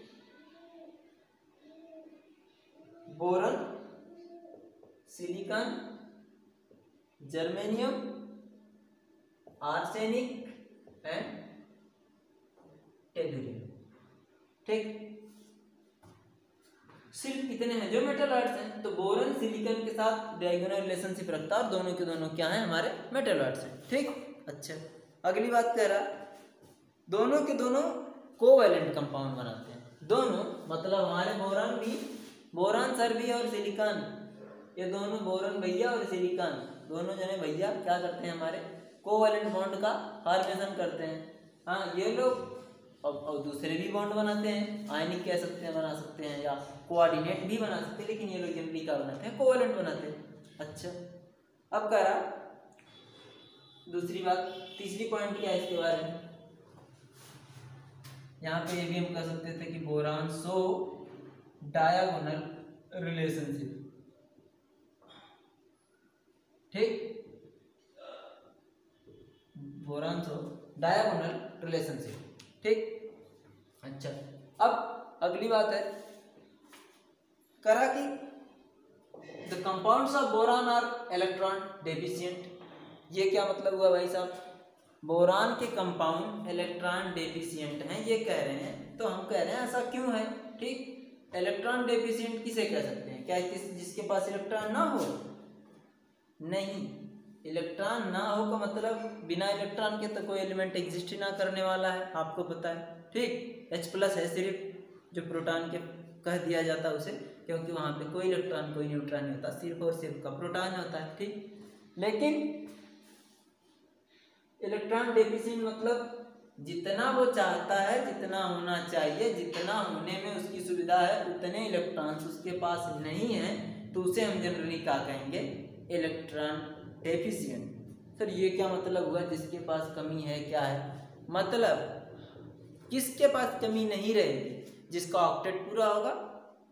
boron, silicon, germanium, arsenic and tellurium, ठीक, सिर्फ इतने हैं जो मेटलॉइड्स हैं। तो बोरन सिलिकॉन के साथ डायगोनल रिलेशनशिप रखता है और दोनों के दोनों क्या हैं, हमारे मेटलॉइड्स हैं, ठीक। अच्छा अगली बात कह रहा दोनों के दोनों कोवैलेंट कंपाउंड बनाते हैं, दोनों मतलब हमारे बोरान भी, बोरान सर भी और सिलिकॉन, ये दोनों बोरन भैया और सिलिकॉन दोनों जने भैया क्या करते हैं, हमारे कोवैलेंट बॉन्ड का फॉर्मेशन करते हैं। हाँ ये लोग और दूसरे भी बॉन्ड बनाते हैं, आयनिक कह सकते हैं, बना सकते हैं, या कोऑर्डिनेट भी बना सकते हैं, लेकिन ये लोग जनरली क्या बनाते हैं, कोवैलेंट बनाते हैं। अच्छा अब कह रहा दूसरी बात, तीसरी पॉइंट क्या है इसके बारे में, यहाँ पे ये भी हम कह सकते थे कि बोरान सो डायगोनल रिलेशनशिप, ठीक, बोरान सो डायगोनल रिलेशनशिप, ठीक। अच्छा अब अगली बात है करा कि the compounds of boron are electron deficient, ये क्या मतलब हुआ भाई साहब, बोरान के कंपाउंड इलेक्ट्रॉन डेफिशिएंट हैं ये कह रहे हैं। तो हम कह रहे हैं ऐसा क्यों है, ठीक, इलेक्ट्रॉन डेफिशिएंट किसे कह सकते हैं, क्या जिसके पास इलेक्ट्रॉन ना हो, नहीं, इलेक्ट्रॉन ना हो का मतलब बिना इलेक्ट्रॉन के तो कोई एलिमेंट एग्जिस्ट ही ना करने वाला है, आपको पता है, ठीक। H+ है सिर्फ जो प्रोटॉन के कह दिया जाता है उसे, क्योंकि वहाँ पे कोई इलेक्ट्रॉन कोई न्यूट्रॉन नहीं होता, सिर्फ और सिर्फ का प्रोटॉन होता है, ठीक। लेकिन इलेक्ट्रॉन डेफिशिएंट मतलब जितना वो चाहता है, जितना होना चाहिए, जितना होने में उसकी सुविधा है, उतने इलेक्ट्रॉन्स उसके पास नहीं है, तो उसे हम जनरली क्या कहेंगे, इलेक्ट्रॉन डेफिशिएंट। सर ये क्या मतलब हुआ, जिसके पास कमी है, क्या है मतलब, किसके पास कमी नहीं रहेगी, जिसका ऑक्टेट पूरा होगा,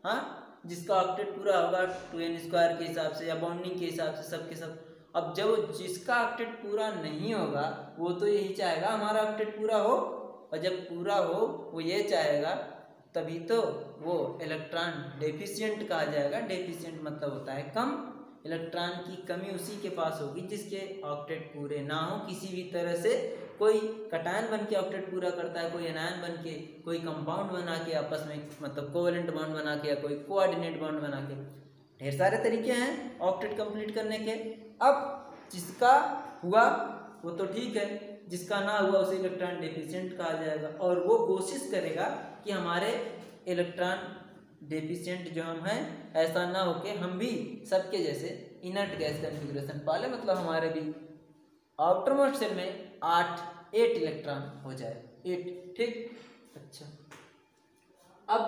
हाँ जिसका ऑक्टेट पूरा होगा 2n² के हिसाब से या बॉन्डिंग के हिसाब से सब के सब। अब जब जिसका ऑक्टेट पूरा नहीं होगा वो तो यही चाहेगा हमारा ऑक्टेट पूरा हो, और जब पूरा हो वो ये चाहेगा, तभी तो वो इलेक्ट्रॉन डेफिशिएंट कहा जाएगा। डेफिशिएंट मतलब होता है कम, इलेक्ट्रॉन की कमी उसी के पास होगी जिसके ऑक्टेट पूरे ना हो किसी भी तरह से। कोई कटायन बन के ऑक्टेट पूरा करता है, कोई एनायन बन के, कोई कंपाउंड बना के आपस में मतलब कोवैलेंट बॉन्ड बना के, या कोई कोऑर्डिनेट बॉन्ड बना के, ढेर सारे तरीके हैं ऑक्टेट कंप्लीट करने के। अब जिसका हुआ वो तो ठीक है, जिसका ना हुआ उसे इलेक्ट्रॉन डेफिशिएंट कहा जाएगा, और वो कोशिश करेगा कि हमारे इलेक्ट्रॉन डेफिशिएंट जो हम हैं ऐसा ना हो कि हम भी सबके जैसे इनर्ट गैस कॉन्फ़िगरेशन पाले, मतलब हमारे भी आउटर मोस्ट सेल में 8 इलेक्ट्रॉन हो जाए, 8, ठीक। अच्छा अब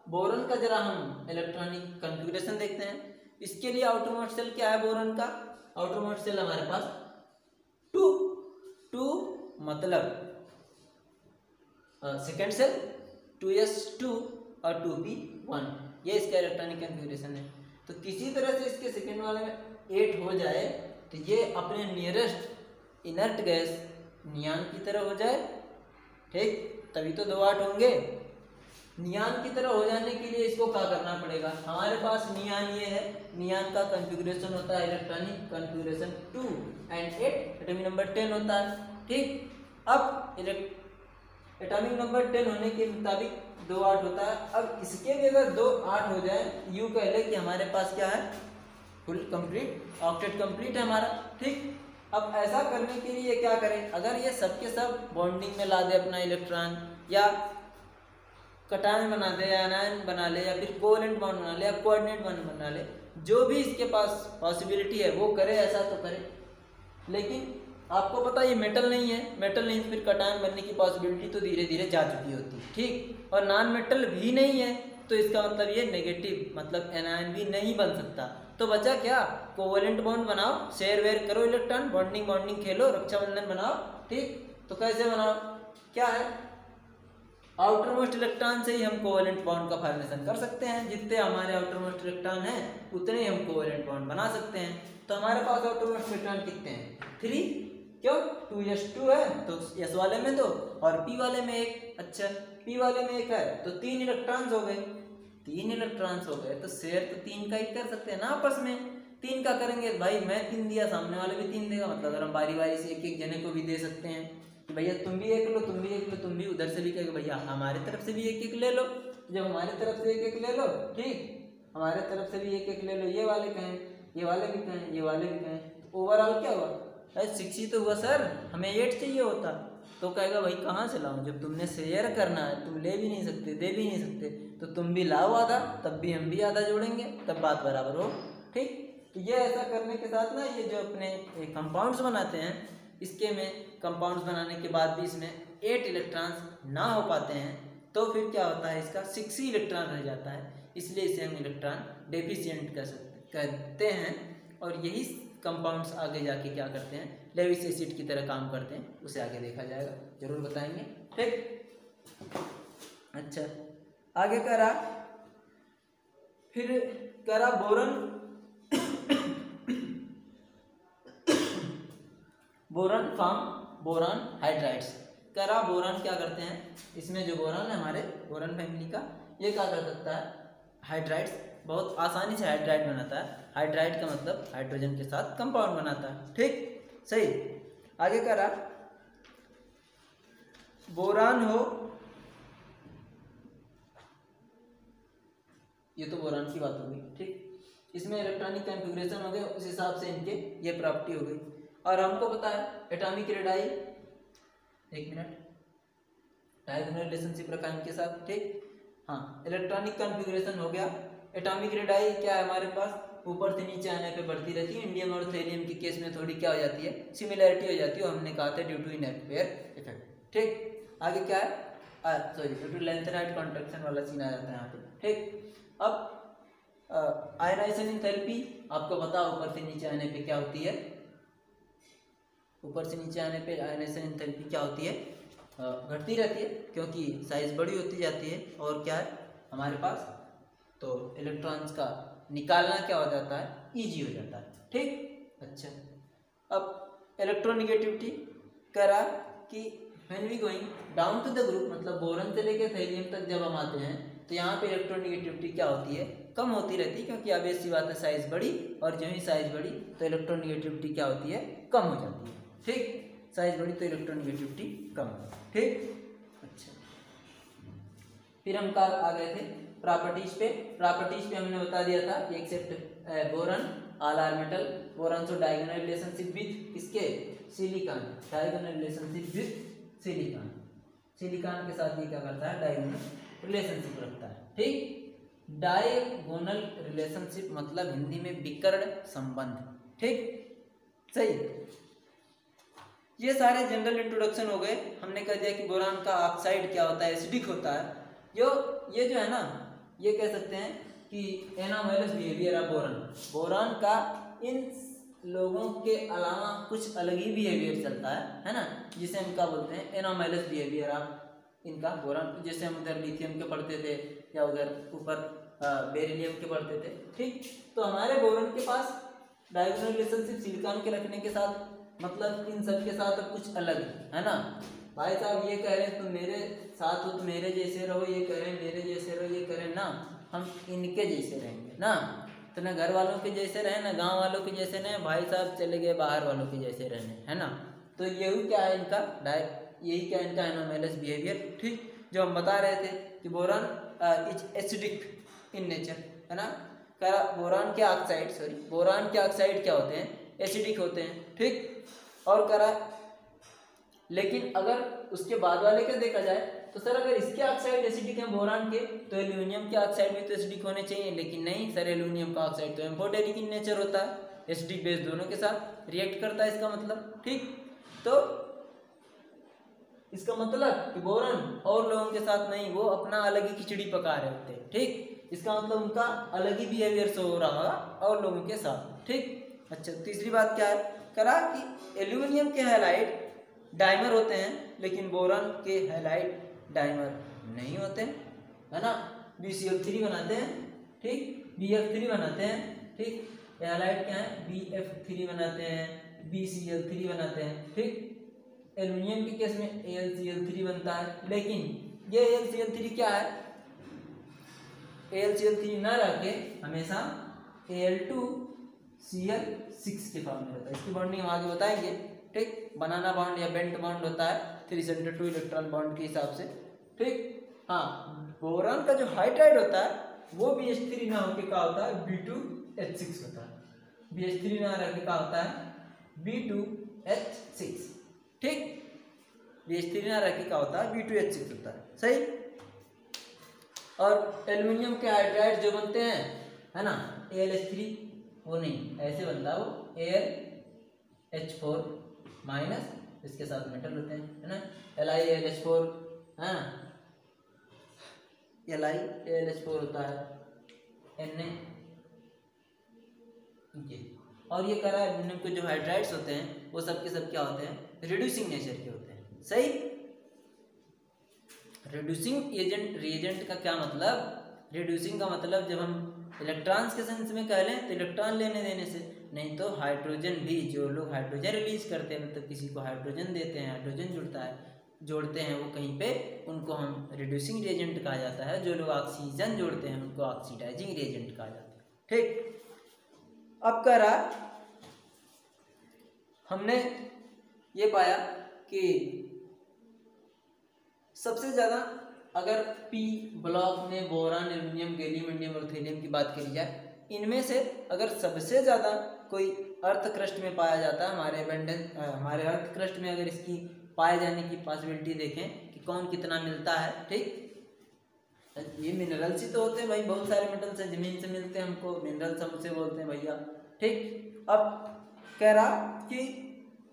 बोरन का जरा हम इलेक्ट्रॉनिक कॉन्फ़िगरेशन देखते हैं। इसके लिए आउटर मोस्ट सेल क्या है बोरन का, आउटर मोस्ट सेल हमारे पास 2 मतलब सेकेंड सेल 2s2 और 2p1, ये इसका इलेक्ट्रॉनिक कॉन्फ़िगरेशन है। तो किसी तरह से इसके सेकेंड वाले में 8 हो जाए तो ये अपने नियरेस्ट इनर्ट गैस नियान की तरह हो जाए, ठीक, तभी तो 2 8 होंगे। नियान की तरह हो जाने के लिए इसको क्या करना पड़ेगा, हमारे पास नियान ये है, नियान का कॉन्फ़िगरेशन होता है electronic configuration 2 and 8, atomic number 10 होता है, ठीक। अब एटॉमिक नंबर 10 होने के मुताबिक 2 8 होता है। अब इसके भी अगर 2 8 हो जाए, यूँ कह ले कि हमारे पास क्या है, फुल कंप्लीट ऑक्टेट कंप्लीट है हमारा, ठीक। अब ऐसा करने के लिए क्या करें, अगर ये सब के सब बॉन्डिंग में ला दे अपना इलेक्ट्रॉन, या कटायन बना दे, या आनायन बना ले, या फिर कोवेलेंट बॉन्ड बना ले, या कोऑर्डिनेट बॉन्ड बना ले, जो भी इसके पास पॉसिबिलिटी है वो करे, ऐसा तो करे। लेकिन आपको पता ये मेटल नहीं है, मेटल नहीं तो फिर कटायन बनने की पॉसिबिलिटी तो धीरे धीरे जा चुकी होती है, ठीक। और नॉन मेटल भी नहीं है तो इसका मतलब ये नेगेटिव, मतलब एनायन भी नहीं बन सकता। तो बचा क्या, कोवेलेंट बॉन्ड बनाओ, शेयर वेयर करो इलेक्ट्रॉन, बॉन्डिंग बॉन्डिंग खेलो, रक्षाबंधन बनाओ, ठीक। तो कैसे बनाओ, क्या है, आउटर मोस्ट इलेक्ट्रॉन से ही हम कोवेलेंट बॉन्ड का फॉर्मेशन कर सकते हैं। जितने हमारे आउटर मोस्ट इलेक्ट्रॉन हैं उतने ही हम कोवेलेंट बॉन्ड बना सकते हैं। तो हमारे पास आउटर मोस्ट इलेक्ट्रॉन कितने हैं, 3, क्यों 2s2 है तो s वाले में 2 और p वाले में 1। अच्छा, p वाले में 1 है तो 3 इलेक्ट्रॉन्स हो गए, 3 इलेक्ट्रॉन्स हो गए, तो शेयर तो 3 का ही कर सकते हैं ना आपस में। 3 का करेंगे भाई, मैं 3 दिया, सामने वाले भी 3 देगा, मतलब अगर हम बारी बारी से एक एक जने को भी दे सकते हैं कि भैया तुम भी 1 लो, तुम भी 1 लो, तुम भी, उधर से भी कहेगा भैया हमारे तरफ से भी 1 1 ले लो। जब हमारे तरफ से 1 1 ले लो, ठीक, हमारे तरफ से भी 1 1 ले लो, ये वाले कहें, ये वाले भी कहें, ये वाले भी कहें, तो ओवरऑल क्या हुआ, 6 ही तो हुआ सर, हमें 8 चाहिए होता। तो कहेगा भाई कहाँ से लाऊं, जब तुमने शेयर करना है, तुम ले भी नहीं सकते, दे भी नहीं सकते, तो तुम भी लाओ आधा, तब भी हम भी आधा जोड़ेंगे, तब बात बराबर हो, ठीक। तो ये ऐसा करने के साथ ना, ये जो अपने कंपाउंड्स बनाते हैं, इसके में कंपाउंड्स बनाने के बाद भी इसमें 8 इलेक्ट्रॉन्स ना हो पाते हैं, तो फिर क्या होता है, इसका 6 ही इलेक्ट्रॉन रह जाता है, इसलिए इसे हम इलेक्ट्रॉन डेफिशिएंट कहते हैं। और यही कंपाउंड्स आगे जाके क्या करते हैं, लेविस एसिड की तरह काम करते हैं, उसे आगे देखा जाएगा, जरूर बताएंगे, ठीक। अच्छा, आगे करा, फिर करा boron, boron form boron hydrides. करा बोरॉन क्या करते हैं, इसमें जो बोरॉन है हमारे बोरॉन फैमिली का, ये क्या कर सकता है, हाइड्राइड्स, बहुत आसानी से हाइड्राइड बनाता है। हाइड्राइड का मतलब हाइड्रोजन के साथ कंपाउंड बनाता है, ठीक, सही। आगे करा बोरान हो, ये तो बोरान की बात हो गई, ठीक। इसमें इलेक्ट्रॉनिक कॉन्फ़िगरेशन हो गए, उस हिसाब से इनके ये प्रॉपर्टी हो गई। और हमको पता है एटॉमिक रेडाई, एक मिनट, डायगोनल रिलेशनशिप रखा इनके साथ, ठीक। हाँ, इलेक्ट्रॉनिक कॉन्फ़िगरेशन हो गया। एटॉमिक रेडाई क्या है हमारे पास, ऊपर से नीचे आने पे बढ़ती रहती है। इंडियम और थेरियम के केस में थोड़ी क्या हो जाती है, सिमिलैरिटी हो जाती है, हमने कहा था due to inner pair effect, ठीक। आगे क्या है, sorry, due to lanthanide contraction वाला सीन आ जाता है यहाँ पे, ठीक। अब आयनाइजेशन एंथैल्पी आपको पता, ऊपर से नीचे आने पे क्या होती है, ऊपर से नीचे आने पे आयनाइजेशन एंथैल्पी क्या होती है, घटती रहती है, क्योंकि साइज बड़ी होती जाती है। और क्या है हमारे पास, तो इलेक्ट्रॉन्स का निकालना क्या हो जाता है, इजी हो जाता है, ठीक। अच्छा, अब इलेक्ट्रोनेगेटिविटी करा कि when we going down to the group, मतलब बोरन से लेकर थेरियम तक जब हम आते हैं, तो यहाँ पे इलेक्ट्रोनेगेटिविटी क्या होती है, कम होती रहती है, क्योंकि अब ऐसी बात है साइज बड़ी, और जो ही साइज बड़ी तो इलेक्ट्रोनेगेटिविटी क्या होती है, कम हो जाती है, ठीक। साइज बड़ी तो इलेक्ट्रोनेगेटिविटी कम, ठीक। अच्छा, फिर हम कहाँ आ गए थे, प्रॉपर्टीज पे। प्रॉपर्टीज पे हमने बता दिया था, except boron all are metal, boron तो डायगोनल रिलेशनशिप विद इसके silicon, diagonal relationship with silicon, silicon के साथ ये क्या करता है, डायगोनल रिलेशनशिप रखता है, ठीक। डायगोनल रिलेशनशिप मतलब हिंदी में विकर्ण संबंध, ठीक, सही। ये सारे जनरल इंट्रोडक्शन हो गए। हमने कह दिया कि बोरान का ऑक्साइड क्या होता है, एसिडिक होता है। ये जो है ना, ये कह सकते हैं कि एनामाइलस बिहेवियर ऑफ बोरान, बोरान का इन लोगों के अलावा कुछ अलग ही बिहेवियर चलता है ना, जिसे हम क्या बोलते हैं, एनामाइलस बिहेवियर ऑफ इनका बोरान। जैसे हम उधर लिथियम के पढ़ते थे, या उधर ऊपर बेरिलियम के पढ़ते थे, ठीक। तो हमारे बोरान के पास डायगोनल रिलेशनशिप सिलिकॉन के रखने के साथ, मतलब इन सब के साथ अब कुछ अलग है ना। भाई साहब ये कह रहे हैं तुम मेरे साथ हो तो मेरे जैसे रहो, ये कह रहे हैं मेरे जैसे रहो, ये कह रहे हैं ना हम इनके जैसे रहेंगे ना, तो ना घर वालों के जैसे रहे, ना गांव वालों के जैसे रहे, भाई साहब चले गए बाहर वालों के जैसे रहने, है ना। तो यही क्या है इनका यही क्या इनका एनामाइलस बिहेवियर, ठीक। जो हम बता रहे थे कि boron is acidic in nature, है ना। बोरान के ऑक्साइड क्या होते हैं, एसिडिक होते हैं, ठीक। और करा। लेकिन अगर उसके बाद वाले का देखा जाए तो सर अगर इसके ऑक्साइड एसिडिक है बोरान के, तो एल्यूमिनियम के ऑक्साइड भी तो एसिडिक होने चाहिए, लेकिन नहीं सर, एल्यूमिनियम का ऑक्साइड तो एम्फोटेरिक इन नेचर होता है, एसिडिक बेस दोनों के साथ रिएक्ट करता है, इसका मतलब। ठीक, तो इसका मतलब कि बोरान और लोगों के साथ नहीं, वो अपना अलग ही खिचड़ी पका रहे होते हैं। ठीक, इसका मतलब उनका अलग ही बिहेवियर हो रहा होगा और लोगों के साथ। ठीक, अच्छा, तीसरी बात क्या है करा कि एल्यूमिनियम के हैलाइड डाइमर होते हैं, लेकिन बोरान के हैलाइड डाइमर नहीं होते हैं, है ना। BCl3 बनाते हैं, ठीक, BF3 बनाते हैं, ठीक, हैलाइड क्या है, BF3 बनाते हैं, BCl3 बनाते हैं। ठीक, एल्यूमिनियम के केस में AlCl3 बनता है, लेकिन ये AlCl3 क्या है, AlCl3 ना रह के हमेशा Al2Cl6 के फॉर्म में रहता है। इसकी बॉन्डिंग हम आगे बताएंगे। ठीक, बनाना बॉन्ड या बेंट बॉन्ड होता है 3 सेंटर 2 इलेक्ट्रॉन बॉन्ड के हिसाब से। ठीक, हाँ, बोरान का जो हाइड्राइड होता है वो BH3 ना होके क्या होता है, B2H6 होता है। BH3 ना रह के क्या होता है, B2H6। ठीक, BH3 ना रह के क्या होता है, B2H6 होता है। सही। और एल्यूमिनियम के हाइड्राइड जो बनते हैं, है ना, AlH3, वो नहीं, ऐसे बनता है वो AlH4 माइनस, इसके साथ मेटल होते हैं, है ना, LiAlH4, है ना, LiAlH4 होता है, Na ये। और ये करा एल्यूमिनियम के जो हाइड्राइड्स होते हैं वो सब के सब क्या होते हैं, रिड्यूसिंग नेचर के होते हैं। सही। रिड्यूसिंग एजेंट, रिएजेंट का क्या मतलब, रिड्यूसिंग का मतलब जब हम इलेक्ट्रॉन्स के सेंस में कह लें तो इलेक्ट्रॉन लेने देने से, नहीं तो हाइड्रोजन भी, जो लोग हाइड्रोजन रिलीज करते हैं, मतलब किसी को हाइड्रोजन देते हैं, हाइड्रोजन जुड़ता है, जोड़ते हैं वो कहीं पे, उनको हम रिड्यूसिंग रिएजेंट कहा जाता है। जो लोग ऑक्सीजन जोड़ते हैं उनको ऑक्सीडाइजिंग रिएजेंट कहा जाता है। ठीक, अब कह रहा हमने ये पाया कि सबसे ज़्यादा अगर P ब्लॉक में बोरान, एल्यूमिनियम, गैलियम, इंडियम और थेलियम की बात करी जाए, इनमें से अगर सबसे ज़्यादा कोई अर्थ क्रस्ट में पाया जाता है, हमारे अर्थ क्रस्ट में अगर इसकी पाए जाने की पॉसिबिलिटी देखें कि कौन कितना मिलता है। ठीक, ये मिनरल्स ही तो होते हैं भाई, बहुत सारे मेटल्स हैं, जमीन से मिलते हैं हमको, मिनरल्स हम उसे बोलते हैं भैया। ठीक, अब कह रहा कि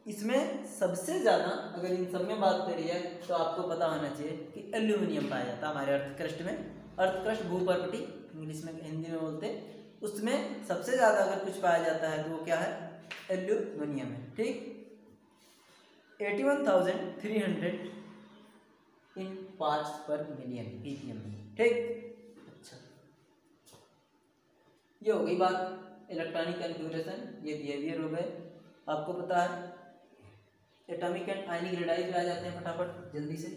इसमें सबसे ज़्यादा अगर इन सब में बात करी जाए तो आपको पता होना चाहिए कि एल्यूमिनियम पाया जाता है हमारे अर्थ क्रस्ट में। अर्थ क्रस्ट, भूपर्पटी इंग्लिश में, हिंदी में बोलते हैं, उसमें सबसे ज़्यादा अगर कुछ पाया जाता है तो वो क्या है, एल्यूमिनियम है। ठीक, 81,300 इन पार्ट्स पर मिलियन, ppm में। ठीक, अच्छा, ये हो गई बात इलेक्ट्रॉनिक कॉन्फ़िगरेशन, ये बिहेवियर हो गए। आपको पता है एटॉमिक एंड आयनिक रेडाई पे आ जाते हैं फटाफट जल्दी से।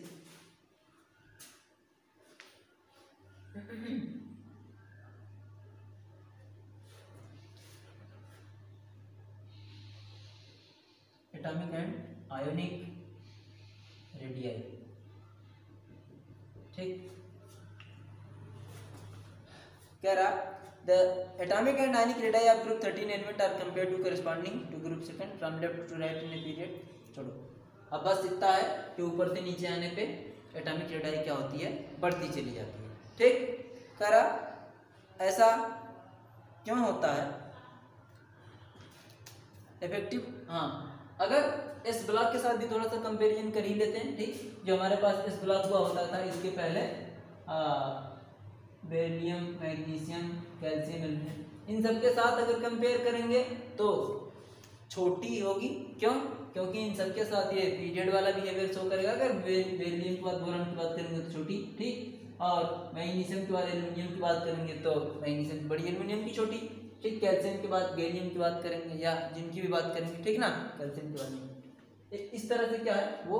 Atomic and ionic radii. ठीक, कह रहा the atomic and ionic radii of group 13 element are compare to corresponding to group second from left to right in a period. छोड़ो, अब बस इतना है कि ऊपर से नीचे आने पे एटॉमिक रेडाई क्या होती है, बढ़ती चली जाती है। ठीक, कह रहा ऐसा क्यों होता है, इफेक्टिव। हाँ, अगर इस ब्लॉक के साथ भी थोड़ा सा कंपेरिजन कर ही लेते हैं। ठीक, जो हमारे पास इस ब्लॉक हुआ होता था, इसके पहले बेरिलियम, मैग्नीशियम, कैल्शियम, एल्यूमिनियम, इन सब के साथ अगर कंपेयर करेंगे तो छोटी होगी। क्यों? क्योंकि इन सब के साथ ये पीरियड वाला बिहेवियर शो करेगा। अगर बेरिलियम की बात, बोरान की बात करेंगे तो छोटी, ठीक, और मैग्नीशियम के बाद एल्यूमिनियम की बात करेंगे तो मैग्नीशियम की बड़ी, एल्यूमिनियम की छोटी। ठीक, कैल्शियम के बाद गैलियम की बात करेंगे या जिनकी भी बात करेंगे, ठीक ना, कैल्शियम के बाद इस तरह से क्या है वो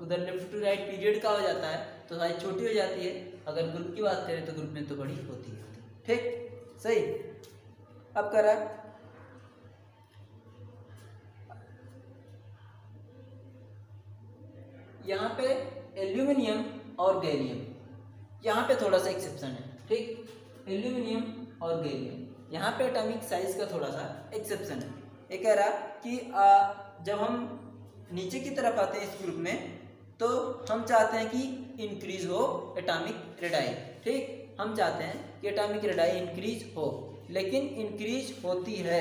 उधर लेफ्ट टू राइट पीरियड का हो जाता है तो साइज छोटी हो जाती है। अगर ग्रुप की बात करें तो ग्रुप में तो बड़ी होती है। ठीक, सही। अब कर रहा है यहाँ पे एल्यूमिनियम और गैलियम, यहाँ पे थोड़ा सा एक्सेप्शन है। ठीक, एल्यूमिनियम और गैलियम यहाँ पे एटॉमिक साइज का थोड़ा सा एक्सेप्शन है। ये कह रहा कि जब हम नीचे की तरफ आते हैं इस ग्रुप में, तो हम चाहते हैं कि इंक्रीज हो एटॉमिक रेडाई। ठीक, हम चाहते हैं कि एटॉमिक रेडाई इंक्रीज हो, लेकिन इंक्रीज होती है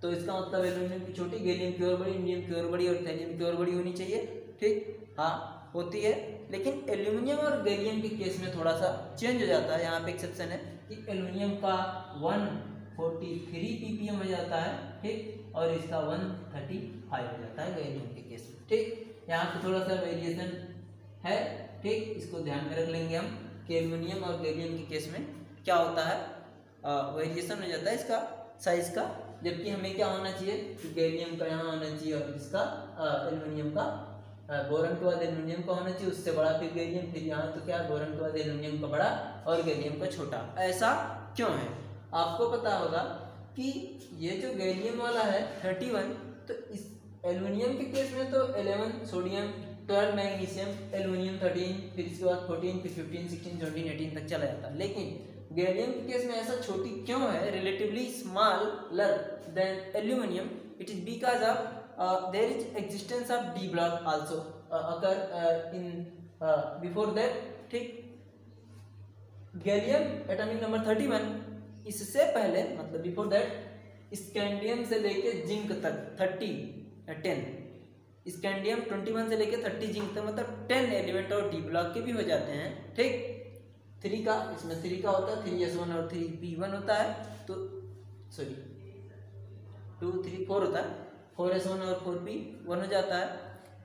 तो इसका मतलब एल्यूमिनियम की छोटी, गैलियम की और बड़ी, इंडियम की और बड़ी और थैलियम की और बड़ी होनी चाहिए। ठीक, हाँ होती है, लेकिन एल्यूमिनियम और गैलियम के केस में थोड़ा सा चेंज हो जाता है। यहाँ पे एक्सेप्शन है कि एल्यूमिनियम का 143 ppm हो जाता है, ठीक, और इसका 135 हो जाता है गैलियम के केस में। ठीक, यहाँ पे थोड़ा सा वेरिएशन है। ठीक, इसको ध्यान में रख लेंगे हम कि एल्यूमिनियम और गैलियम के केस में क्या होता है, वेरिएशन हो जाता है इसका साइज का, जबकि हमें क्या होना चाहिए कि गैलियम का यहाँ होना चाहिए और इसका एल्यूमिनियम का, बोरन के बाद एल्यूमिनियम का होना चाहिए, उससे बड़ा फिर गैलियम, फिर यहाँ तो क्या बोरन के बाद एल्यूमिनियम का बड़ा और गैलियम का छोटा। ऐसा क्यों है? आपको पता होगा कि ये जो गैलियम वाला है 31, तो इस एल्यूमिनियम के केस में तो 11 सोडियम, 12 मैग्नीशियम, एल्यूमिनियम 13, फिर इसके बाद 14, फिर 15, 16, 17, 18 तक चला जाता है। लेकिन गैलियम के केस में ऐसा छोटी क्यों है, relatively smaller than aluminium? It is because of their is existence of D block also occur in before that. ठीक, गैलियम एटॉमिक नंबर 31, इससे पहले मतलब बिफोर दैट स्कैंडियम से लेके जिंक तक 10, स्कैंडियम 21 से लेके 30 जिंक तक, मतलब 10 एलिमेंट और डी ब्लॉक के भी हो जाते हैं। ठीक, 3 का, इसमें 3 का होता है, 3s1 और 3p1 होता है, तो सॉरी 2, 3, 4 होता है, 4s1 और 4p1 हो जाता है।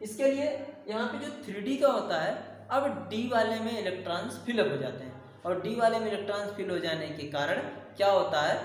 इसके लिए यहाँ पे जो 3d का होता है, अब d वाले में इलेक्ट्रॉन्स फिलअप हो जाते हैं, और d वाले में इलेक्ट्रॉन्स फिल हो जाने के कारण क्या होता है,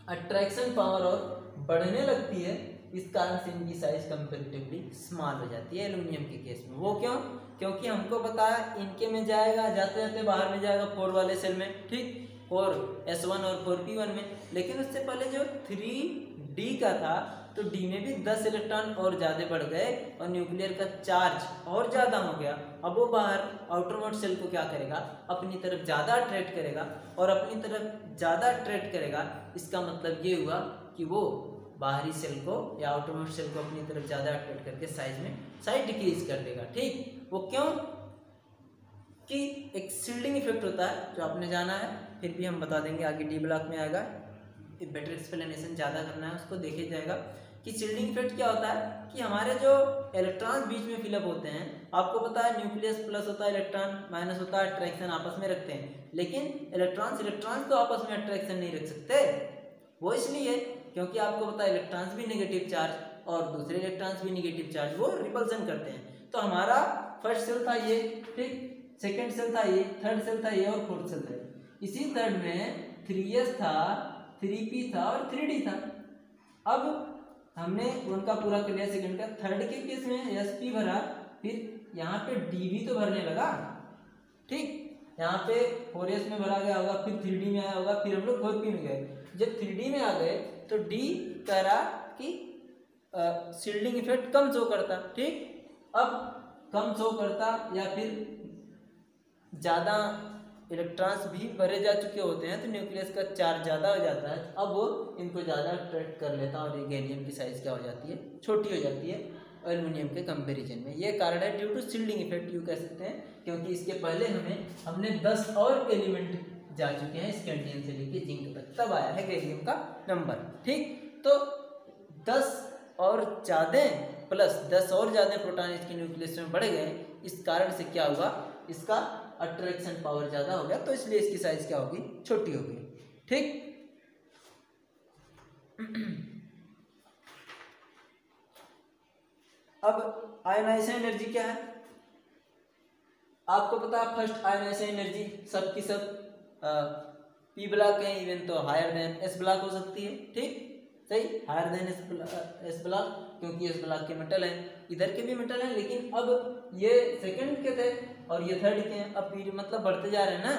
अट्रैक्शन पावर और बढ़ने लगती है। इस कारण से इनकी साइज कंपैरेटिवली स्मॉल हो जाती है एल्यूमिनियम के केस में। वो क्यों? क्योंकि हमको पता है इनके में जाएगा, जाते जाते बाहर में जाएगा 4 वाले सेल में, ठीक, 4s1 और 4p1 में, लेकिन उससे पहले जो 3d का था, तो d में भी 10 इलेक्ट्रॉन और ज़्यादा बढ़ गए और न्यूक्लियर का चार्ज और ज़्यादा हो गया। अब वो बाहर आउटर मोस्ट सेल को क्या करेगा, अपनी तरफ ज़्यादा अट्रैक्ट करेगा, और अपनी तरफ ज़्यादा अट्रैक्ट करेगा, इसका मतलब ये हुआ कि वो बाहरी सेल को या आउटर मोस्ट सेल को अपनी तरफ ज़्यादा अट्रैक्ट करके साइज डिक्रीज कर देगा। ठीक, वो क्यों? कि एक शील्डिंग इफेक्ट होता है जो आपने जाना है, फिर भी हम बता देंगे आगे, डी ब्लॉक में आएगा, बेटर एक्सप्लेनेशन ज़्यादा करना है उसको देखे जाएगा कि शील्डिंग इफेक्ट क्या होता है कि हमारे जो इलेक्ट्रॉन्स बीच में फिलअप होते हैं, आपको पता है न्यूक्लियस प्लस होता है, इलेक्ट्रॉन माइनस होता है, अट्रैक्शन आपस में रखते हैं, लेकिन इलेक्ट्रॉन्स तो आपस में अट्रैक्शन नहीं रख सकते। वो इसलिए क्योंकि आपको पता है इलेक्ट्रॉन्स भी नेगेटिव चार्ज और दूसरे इलेक्ट्रॉन्स भी नेगेटिव चार्ज, वो रिपल्सन करते हैं। तो हमारा फर्स्ट सेल था ये, ठीक, सेकंड सेल था ये, थर्ड सेल था ये, और फोर्थ सेल था। इसी थर्ड में 3s था, 3p था और 3d था। अब हमने उनका पूरा कर लिया सेकंड का। थर्ड के केस में sp भरा, फिर यहाँ पे d भी तो भरने लगा, ठीक, यहाँ पे 4s में भरा गया होगा, फिर 3d में आया होगा, फिर हम लोग 4p में गए। जब 3d में आ गए तो d कह रहा कि शील्डिंग इफेक्ट कम शो करता, ठीक, अब कम शो करता या फिर ज़्यादा इलेक्ट्रॉन्स भी भरे जा चुके होते हैं तो न्यूक्लियस का चार्ज ज़्यादा हो जाता है, अब वो इनको ज़्यादा अट्रैक्ट कर लेता है और ये गैलियम की साइज़ क्या हो जाती है, छोटी हो जाती है एल्यूमिनियम के कंपैरिजन में। ये कारण है due to shielding effect you कह सकते हैं, क्योंकि इसके पहले हमने 10 और एलिमेंट जा चुके हैं स्कैंडियम से लेके जिंक तक, तब आया है गैलियम का नंबर, ठीक। तो 10 और ज़्यादा प्लस 10 और ज़्यादा प्रोटॉन इसके न्यूक्लियस में बढ़ गए, इस कारण से क्या हुआ, इसका अट्रैक्शन पावर ज़्यादा हो गया, तो इसलिए इसकी साइज क्या होगी, छोटी होगी, ठीक। अब आयोनाइजेशन एनर्जी क्या है, आपको पता है फर्स्ट आयोनाइजेशन एनर्जी सब की सब पी ब्लॉक है, इवन तो हायर देन एस ब्लॉक हो सकती है, ठीक, सही, हायर देन एस ब्लॉक, क्योंकि एस ब्लॉक के मेटल हैं, इधर के भी मेटल हैं, लेकिन अब ये सेकंड के थे और ये थर्ड के हैं, अब पीरियड मतलब बढ़ते जा रहे हैं ना।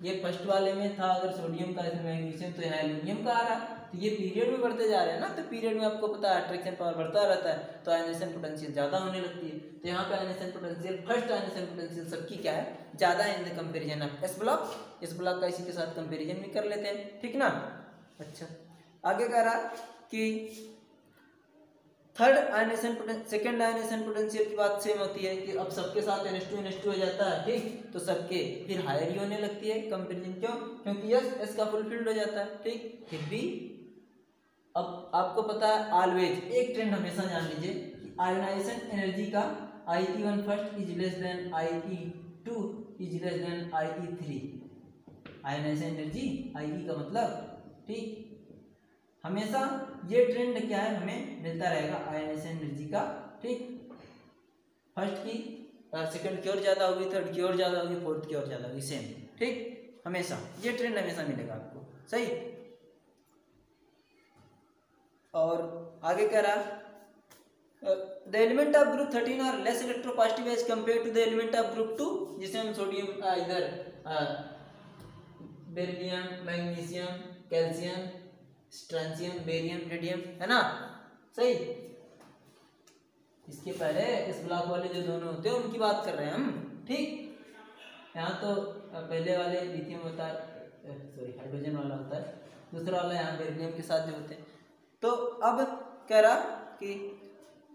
ये फर्स्ट वाले में था अगर सोडियम का, इसमें मैग्नीशियम, तो यहाँ एल्यूमिनियम का आ रहा, तो ये पीरियड में बढ़ते जा रहे हैं ना, तो पीरियड में आपको पता है अट्रैक्शन पावर बढ़ता रहता है, तो आयनाइजेशन पोटेंशियल ज़्यादा होने लगती है। तो यहाँ पे ionization potential, first ionization potential सबकी क्या है, ज़्यादा है in the comparison of S block. इस ब्लॉक का इसी के साथ कंपेरिजन भी कर लेते हैं, ठीक ना। अच्छा, आगे कह रहा कि third ionization potential, second ionization potential की बात सेम होती है कि अब सबके साथ NH2 हो जाता है, ठीक, तो सबके फिर हायर ही होने लगती है कंपेरिजन। क्यों? क्योंकि एस का फुलफिल्ड हो जाता है, ठीक। फिर भी अब आपको पता है ऑलवेज एक ट्रेंड हमेशा जान लीजिए कि आयनाइजेशन एनर्जी का IE1 first is less than IE2 is less than IE3। Ionization energy IE का मतलब, ठीक, हमेशा ये ट्रेंड क्या है हमें मिलता रहेगा आयनाइजेशन एनर्जी का, ठीक। फर्स्ट की सेकंड की ओर ज़्यादा होगी, थर्ड की ओर ज़्यादा होगी, फोर्थ की ओर ज़्यादा होगी, सेम, ठीक। हमेशा ये ट्रेंड हमेशा मिलेगा आपको, सही। और आगे कह रहा the element of group 13 are less electropositive as compare to the element of group 2, जिसे हम सोडियम इधर beryllium, magnesium, calcium, strontium, barium, radium, है ना, सही। इसके पहले इस ब्लॉक वाले जो दोनों होते हैं उनकी बात कर रहे हैं हम, ठीक। यहाँ तो पहले वाले लिथियम होता है, सॉरी हाइड्रोजन वाला होता है, दूसरा वाला यहाँ बेरिलियम के साथ जो होते हैं। तो अब कह रहा कि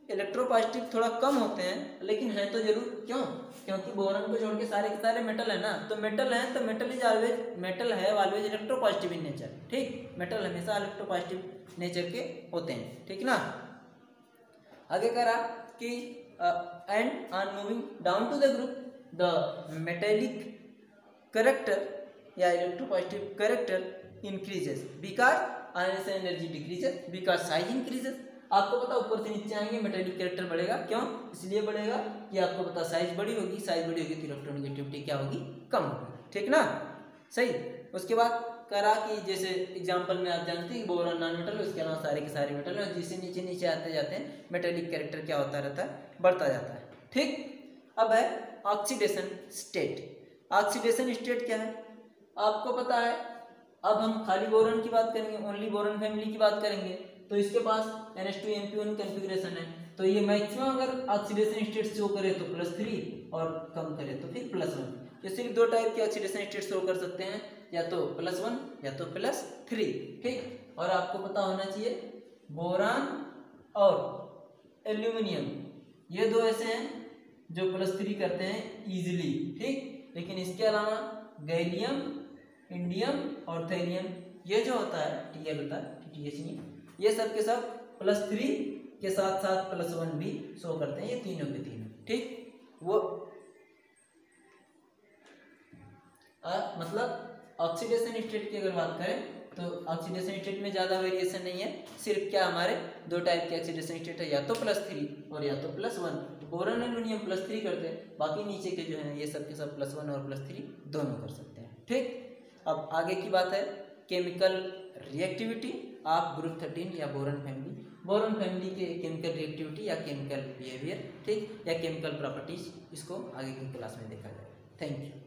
इलेक्ट्रोपॉजिटिव थोड़ा कम होते हैं, लेकिन है तो जरूर। क्यों? क्योंकि बोरॉन को छोड़ के सारे के सारे मेटल है ना, तो मेटल है तो मेटल इज ऑलवेज, मेटल है ऑलवेज इलेक्ट्रोपॉजिटिव इन नेचर, ठीक। मेटल हमेशा इलेक्ट्रोपॉजिटिव नेचर के होते हैं, ठीक ना। आगे कह रहा कि and on moving down to the group the metallic character या electropositive character increases because ionisation energy decreases because size increases. आपको पता ऊपर से नीचे आएंगे मेटेलिक कैरेक्टर बढ़ेगा, क्यों? इसलिए बढ़ेगा कि आपको पता साइज बड़ी होगी, साइज बड़ी होगी तो इलेक्ट्रोनेगेटिविटी क्या होगी, कम होगी, ठीक ना, सही। उसके बाद कह रहा कि जैसे एग्जांपल में आप जानते हैं बोरॉन नॉन मेटल, उसके अलावा सारे के सारे मेटल है, जिससे नीचे नीचे आते जाते हैं मेटेलिक कैरेक्टर क्या होता रहता है, बढ़ता जाता है, ठीक। अब है ऑक्सीडेशन स्टेट। ऑक्सीडेशन स्टेट क्या है आपको पता है। अब हम खाली बोरॉन की बात करेंगे, ओनली बोरॉन फैमिली की बात करेंगे, तो इसके पास NH2NP1 कॉन्फ़िगरेशन है, तो ये मैक्सिमम अगर ऑक्सीडेशन स्टेट शो करे तो +3 और कम करे तो फिर +1। तो सिर्फ दो टाइप के ऑक्सीडेशन स्टेट शो कर सकते हैं, या तो +1 या तो +3, ठीक। और आपको पता होना चाहिए बोरान और एल्यूमिनियम ये दो ऐसे हैं जो +3 करते हैं इजीली, ठीक। लेकिन इसके अलावा गैलियम, इंडियम और थैलियम ये जो होता है Tl होता है, TTH नहीं, ये सब के सब +3 के साथ साथ +1 भी शो करते हैं, ये तीनों के तीनों, ठीक। वो मतलब ऑक्सीडेशन स्टेट की अगर बात करें तो ऑक्सीडेशन स्टेट में ज़्यादा वेरिएशन नहीं है, सिर्फ क्या हमारे दो टाइप के ऑक्सीडेशन स्टेट है, या तो +3 और या तो +1। तो बोरॉन एल्यूमिनियम +3 करते हैं, बाकी नीचे के जो है ये सब के सब +1 और +3 दोनों कर सकते हैं, ठीक। अब आगे की बात है केमिकल रिएक्टिविटी ऑफ ग्रुप 13 या बोरॉन फैमिली। बोरॉन फैमिली के केमिकल रिएक्टिविटी या केमिकल बिहेवियर, ठीक, या केमिकल प्रॉपर्टीज, इसको आगे की क्लास में देखा जाएगा। Thank you.